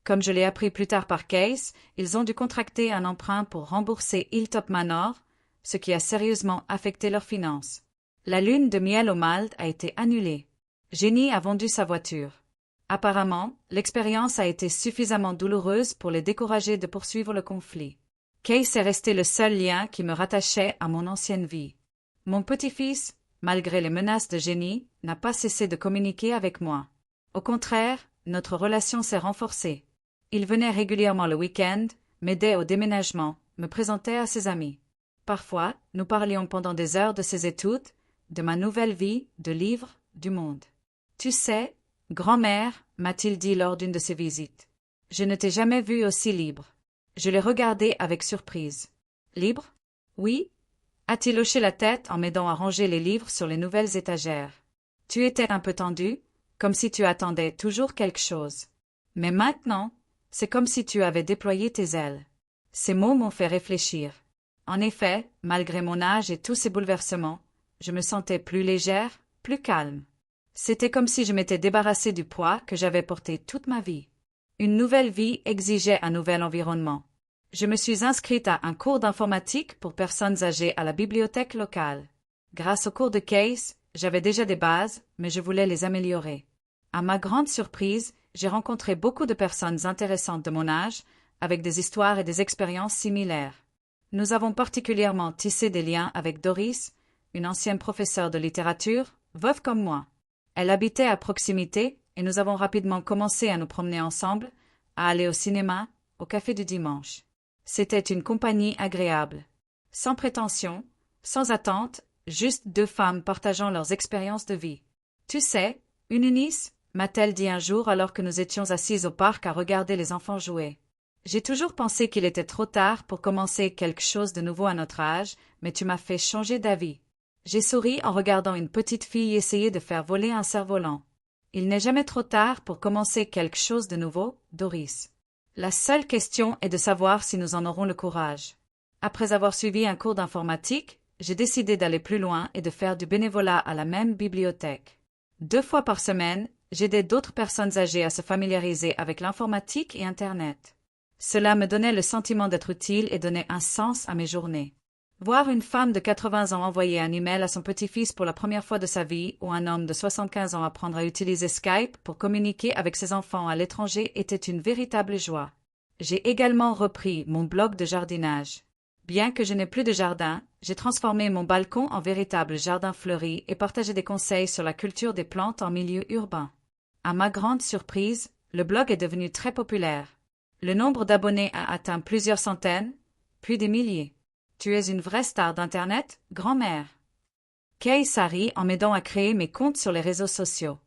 Comme je l'ai appris plus tard par Case, ils ont dû contracter un emprunt pour rembourser Hilltop Manor, ce qui a sérieusement affecté leurs finances. La lune de miel au Malte a été annulée. Jenny a vendu sa voiture. Apparemment, l'expérience a été suffisamment douloureuse pour les décourager de poursuivre le conflit. Case est resté le seul lien qui me rattachait à mon ancienne vie. Mon petit-fils, malgré les menaces de Jenny, n'a pas cessé de communiquer avec moi. Au contraire, notre relation s'est renforcée. Il venait régulièrement le week-end, m'aidait au déménagement, me présentait à ses amis. Parfois, nous parlions pendant des heures de ses études, de ma nouvelle vie, de livres, du monde. Tu sais, grand-mère, m'a-t-il dit lors d'une de ses visites, je ne t'ai jamais vue aussi libre. Je l'ai regardé avec surprise. Libre? Oui, a-t-il hoché la tête en m'aidant à ranger les livres sur les nouvelles étagères. Tu étais un peu tendu, comme si tu attendais toujours quelque chose. Mais maintenant, c'est comme si tu avais déployé tes ailes. Ces mots m'ont fait réfléchir. En effet, malgré mon âge et tous ces bouleversements, je me sentais plus légère, plus calme. C'était comme si je m'étais débarrassée du poids que j'avais porté toute ma vie. Une nouvelle vie exigeait un nouvel environnement. Je me suis inscrite à un cours d'informatique pour personnes âgées à la bibliothèque locale. Grâce au cours de Case, j'avais déjà des bases, mais je voulais les améliorer. À ma grande surprise, j'ai rencontré beaucoup de personnes intéressantes de mon âge, avec des histoires et des expériences similaires. Nous avons particulièrement tissé des liens avec Doris, une ancienne professeure de littérature, veuve comme moi. Elle habitait à proximité et nous avons rapidement commencé à nous promener ensemble, à aller au cinéma, au café du dimanche. C'était une compagnie agréable. Sans prétention, sans attente, juste 2 femmes partageant leurs expériences de vie. Tu sais, Eunice, m'a-t-elle dit un jour alors que nous étions assises au parc à regarder les enfants jouer. J'ai toujours pensé qu'il était trop tard pour commencer quelque chose de nouveau à notre âge, mais tu m'as fait changer d'avis. J'ai souri en regardant une petite fille essayer de faire voler un cerf-volant. Il n'est jamais trop tard pour commencer quelque chose de nouveau, Doris. La seule question est de savoir si nous en aurons le courage. Après avoir suivi un cours d'informatique, j'ai décidé d'aller plus loin et de faire du bénévolat à la même bibliothèque. 2 fois par semaine, j'aidais d'autres personnes âgées à se familiariser avec l'informatique et Internet. Cela me donnait le sentiment d'être utile et donnait un sens à mes journées. Voir une femme de 80 ans envoyer un email à son petit-fils pour la première fois de sa vie ou un homme de 75 ans apprendre à utiliser Skype pour communiquer avec ses enfants à l'étranger était une véritable joie. J'ai également repris mon blog de jardinage. Bien que je n'ai plus de jardin, j'ai transformé mon balcon en véritable jardin fleuri et partagé des conseils sur la culture des plantes en milieu urbain. À ma grande surprise, le blog est devenu très populaire. Le nombre d'abonnés a atteint plusieurs centaines, puis des milliers. Tu es une vraie star d'Internet, grand-mère. Kay Sari en m'aidant à créer mes comptes sur les réseaux sociaux.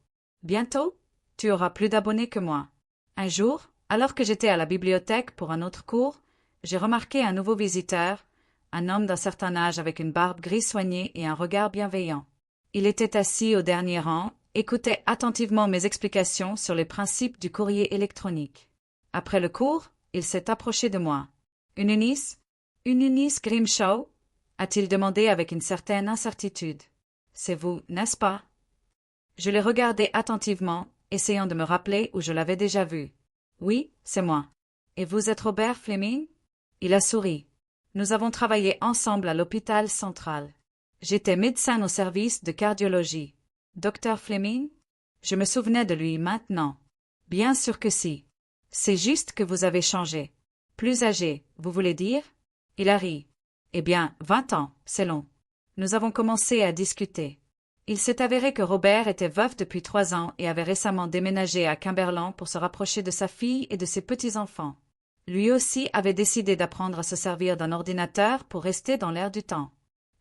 Bientôt, tu auras plus d'abonnés que moi. Un jour, alors que j'étais à la bibliothèque pour un autre cours, j'ai remarqué un nouveau visiteur, un homme d'un certain âge avec une barbe gris soignée et un regard bienveillant. Il était assis au dernier rang, écoutait attentivement mes explications sur les principes du courrier électronique. Après le cours, il s'est approché de moi. « Une Eunice Grimshaw ?» a-t-il demandé avec une certaine incertitude. « C'est vous, n'est-ce pas ?» Je l'ai regardé attentivement, essayant de me rappeler où je l'avais déjà vu. « Oui, c'est moi. »« Et vous êtes Robert Fleming ?» Il a souri. Nous avons travaillé ensemble à l'hôpital central. J'étais médecin au service de cardiologie. Docteur Fleming? Je me souvenais de lui maintenant. Bien sûr que si. C'est juste que vous avez changé. Plus âgé, vous voulez dire? Il a ri. Eh bien, 20 ans, c'est long. Nous avons commencé à discuter. Il s'est avéré que Robert était veuf depuis 3 ans et avait récemment déménagé à Cumberland pour se rapprocher de sa fille et de ses petits-enfants. Lui aussi avait décidé d'apprendre à se servir d'un ordinateur pour rester dans l'air du temps.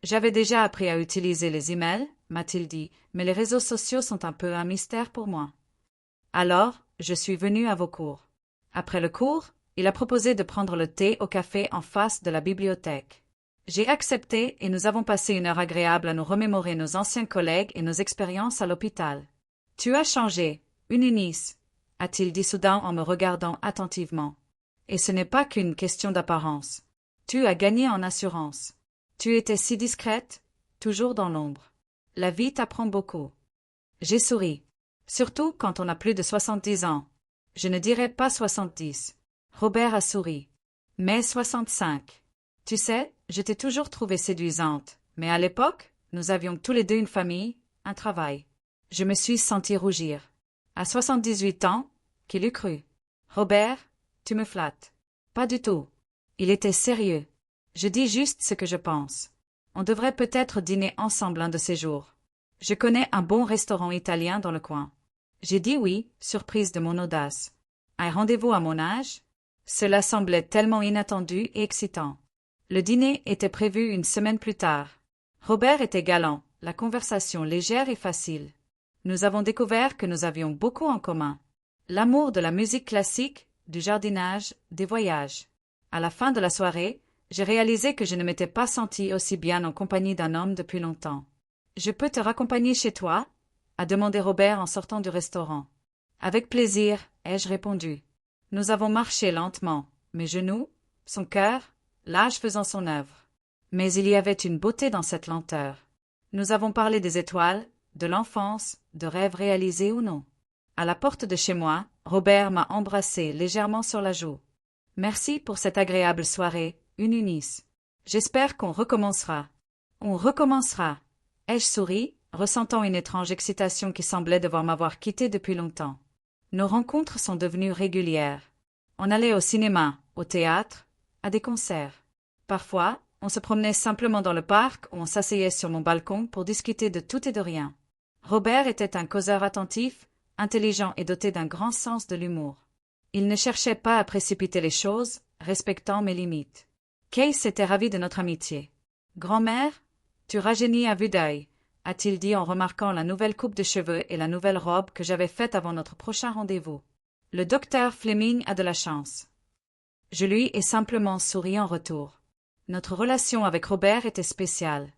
J'avais déjà appris à utiliser les emails, m'a-t-il dit, mais les réseaux sociaux sont un peu un mystère pour moi. Alors, je suis venu à vos cours. Après le cours, il a proposé de prendre le thé au café en face de la bibliothèque. J'ai accepté et nous avons passé une heure agréable à nous remémorer nos anciens collègues et nos expériences à l'hôpital. « Tu as changé, une Eunice, » a-t-il dit soudain en me regardant attentivement. « Et ce n'est pas qu'une question d'apparence. Tu as gagné en assurance. Tu étais si discrète, toujours dans l'ombre. La vie t'apprend beaucoup. » J'ai souri. Surtout quand on a plus de 70 ans. Je ne dirais pas 70. Robert a souri. Mais 65. Tu sais, je t'ai toujours trouvée séduisante, mais à l'époque, nous avions tous les deux une famille, un travail. Je me suis sentie rougir. À 78 ans, qui l'eût cru? Robert, tu me flattes. Pas du tout. Il était sérieux. Je dis juste ce que je pense. On devrait peut-être dîner ensemble un de ces jours. Je connais un bon restaurant italien dans le coin. J'ai dit oui, surprise de mon audace. Un rendez-vous à mon âge? Cela semblait tellement inattendu et excitant. Le dîner était prévu une semaine plus tard. Robert était galant, la conversation légère et facile. Nous avons découvert que nous avions beaucoup en commun. L'amour de la musique classique, du jardinage, des voyages. À la fin de la soirée, j'ai réalisé que je ne m'étais pas sentie aussi bien en compagnie d'un homme depuis longtemps. « Je peux te raccompagner chez toi ?» a demandé Robert en sortant du restaurant. « Avec plaisir, ai-je répondu. Nous avons marché lentement, mes genoux, son cœur, l'âge faisant son œuvre. Mais il y avait une beauté dans cette lenteur. Nous avons parlé des étoiles, de l'enfance, de rêves réalisés ou non. À la porte de chez moi, Robert m'a embrassé légèrement sur la joue. « Merci pour cette agréable soirée, une Eunice. J'espère qu'on recommencera. » « On recommencera. » Ai-je souri, ressentant une étrange excitation qui semblait devoir m'avoir quitté depuis longtemps. Nos rencontres sont devenues régulières. On allait au cinéma, au théâtre, à des concerts. Parfois, on se promenait simplement dans le parc ou on s'asseyait sur mon balcon pour discuter de tout et de rien. Robert était un causeur attentif, intelligent et doté d'un grand sens de l'humour. Il ne cherchait pas à précipiter les choses, respectant mes limites. Case était ravi de notre amitié. « Grand-mère, tu rajeunis à vue d'œil », a-t-il dit en remarquant la nouvelle coupe de cheveux et la nouvelle robe que j'avais faite avant notre prochain rendez-vous. « Le docteur Fleming a de la chance. » Je lui ai simplement souri en retour. Notre relation avec Robert était spéciale.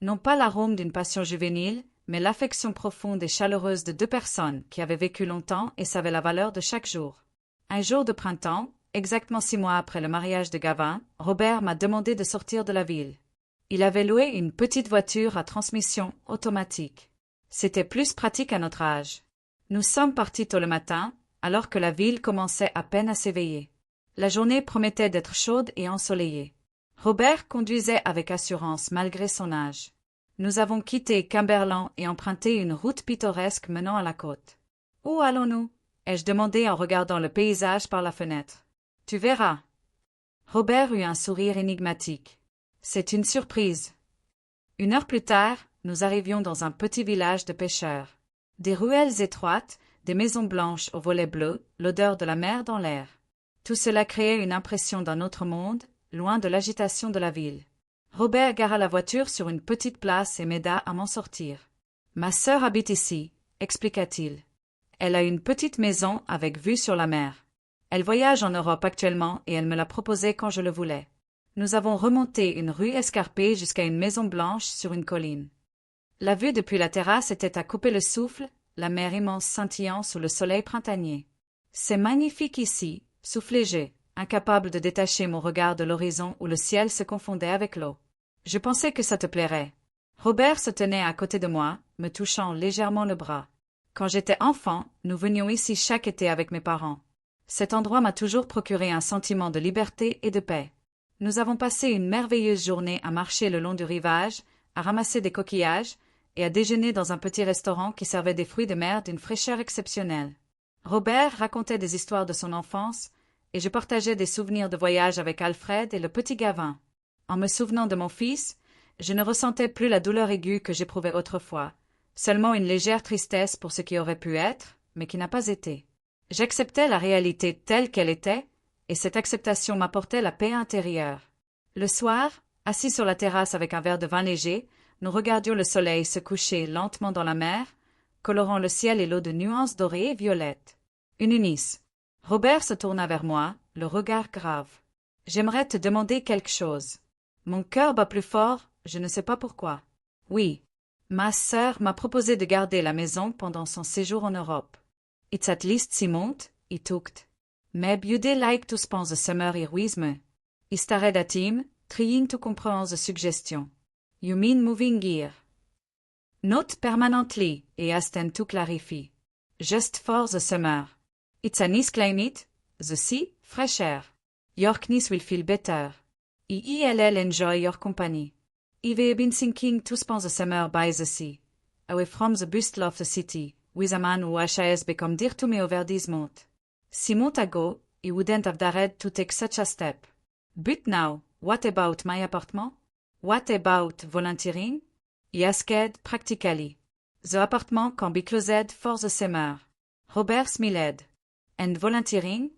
Non pas l'arôme d'une passion juvénile, mais l'affection profonde et chaleureuse de 2 personnes qui avaient vécu longtemps et savaient la valeur de chaque jour. Un jour de printemps, exactement 6 mois après le mariage de Gavin, Robert m'a demandé de sortir de la ville. Il avait loué une petite voiture à transmission automatique. C'était plus pratique à notre âge. Nous sommes partis tôt le matin, alors que la ville commençait à peine à s'éveiller. La journée promettait d'être chaude et ensoleillée. Robert conduisait avec assurance malgré son âge. Nous avons quitté Cumberland et emprunté une route pittoresque menant à la côte. « Où allons-nous » ai-je demandé en regardant le paysage par la fenêtre. « Tu verras. » Robert eut un sourire énigmatique. « C'est une surprise. » 1 heure plus tard, nous arrivions dans un petit village de pêcheurs. Des ruelles étroites, des maisons blanches aux volets bleus, l'odeur de la mer dans l'air. Tout cela créait une impression d'un autre monde, loin de l'agitation de la ville. Robert gara la voiture sur une petite place et m'aida à m'en sortir. « Ma sœur habite ici, » expliqua-t-il. « Elle a une petite maison avec vue sur la mer. Elle voyage en Europe actuellement et elle me l'a proposé quand je le voulais. Nous avons remonté une rue escarpée jusqu'à une maison blanche sur une colline. La vue depuis la terrasse était à couper le souffle, la mer immense scintillant sous le soleil printanier. C'est magnifique ici, souffle léger, incapable de détacher mon regard de l'horizon où le ciel se confondait avec l'eau. Je pensais que ça te plairait. Robert se tenait à côté de moi, me touchant légèrement le bras. Quand j'étais enfant, nous venions ici chaque été avec mes parents. Cet endroit m'a toujours procuré un sentiment de liberté et de paix. Nous avons passé une merveilleuse journée à marcher le long du rivage, à ramasser des coquillages et à déjeuner dans un petit restaurant qui servait des fruits de mer d'une fraîcheur exceptionnelle. Robert racontait des histoires de son enfance et je partageais des souvenirs de voyage avec Alfred et le petit Gavin. En me souvenant de mon fils, je ne ressentais plus la douleur aiguë que j'éprouvais autrefois, seulement une légère tristesse pour ce qui aurait pu être, mais qui n'a pas été. J'acceptais la réalité telle qu'elle était, et cette acceptation m'apportait la paix intérieure. Le soir, assis sur la terrasse avec un verre de vin léger, nous regardions le soleil se coucher lentement dans la mer, colorant le ciel et l'eau de nuances dorées et violettes. Eunice. Robert se tourna vers moi, le regard grave. J'aimerais te demander quelque chose. Mon cœur bat plus fort, je ne sais pas pourquoi. Oui. Ma sœur m'a proposé de garder la maison pendant son séjour en Europe. It's at least Simont, I tukt. Mais bjude like to spend the summer here with me. I stared at him, trying to comprehend the suggestion. You mean moving here? Not permanently, he asked to clarify. Just for the summer. It's a nice climate, the sea, fresh air. Your knees will feel better. I'll enjoy your company. I've been thinking to spend the summer by the sea, away from the bustle of the city, with a man who has become dear to me over this month. 6 months ago, he wouldn't have dared to take such a step. But now, what about my apartment? What about volunteering? He asked practically. The apartment can be closed for the summer. Robert smiled. And volunteering?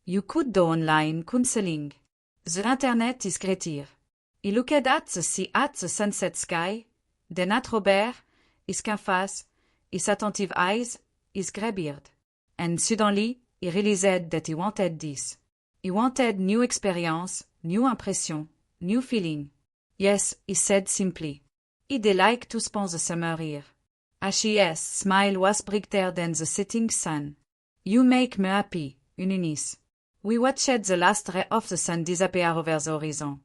You could do online counseling. The internet is great here. He looked at the sea at the sunset sky, then at Robert, his keen face, his attentive eyes, his grey beard. And suddenly, he realized that he wanted this. He wanted new experience, new impression, new feeling. Yes, he said simply. He'd like to spend the summer here. H.E.S. smile was brighter than the setting sun. You make me happy, Eunice. We watched the last ray of the sun disappear over the horizon,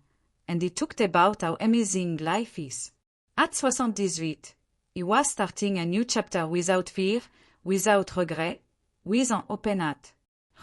and he talked about how amazing life is. At 78, he was starting a new chapter without fear, without regret, with an open heart.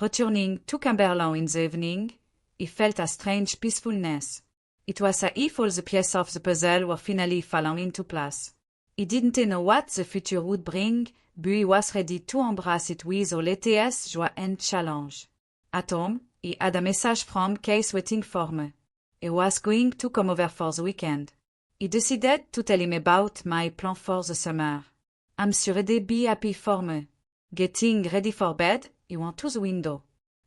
Returning to Cumberland in the evening, he felt a strange peacefulness. It was as if all the pieces of the puzzle were finally falling into place. He didn't know what the future would bring, but he was ready to embrace it with all its joy and challenge. At home, he had a message from Case waiting for me. He was going to come over for the weekend. He decided to tell him about my plan for the summer. I'm sure they'd be happy for me. Getting ready for bed, he went to the window.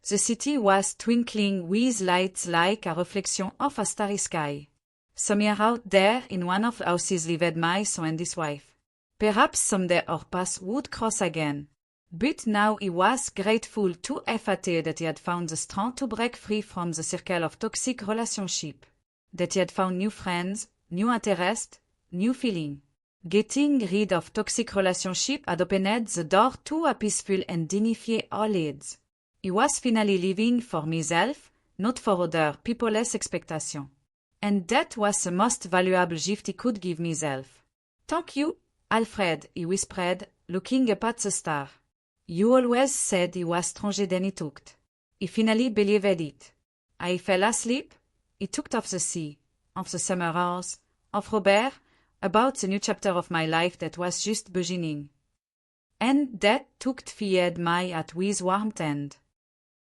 The city was twinkling with lights like a reflection of a starry sky. Somewhere out there in one of the houses lived my son and his wife. Perhaps someday our paths would cross again. But now he was grateful to FAT that he had found the strength to break free from the circle of toxic relationship. That he had found new friends, new interest, new feeling. Getting rid of toxic relationship had opened the door to a peaceful and dignified old age. He was finally living for himself, not for other people's expectation. And that was the most valuable gift he could give himself. Thank you, Alfred, he whispered, looking up at the star. You always said he was stronger than he talked. He finally believed it. I fell asleep. He talked of the sea, of the summer hours, of Robert, about the new chapter of my life that was just beginning. And that took fired my at with warmth and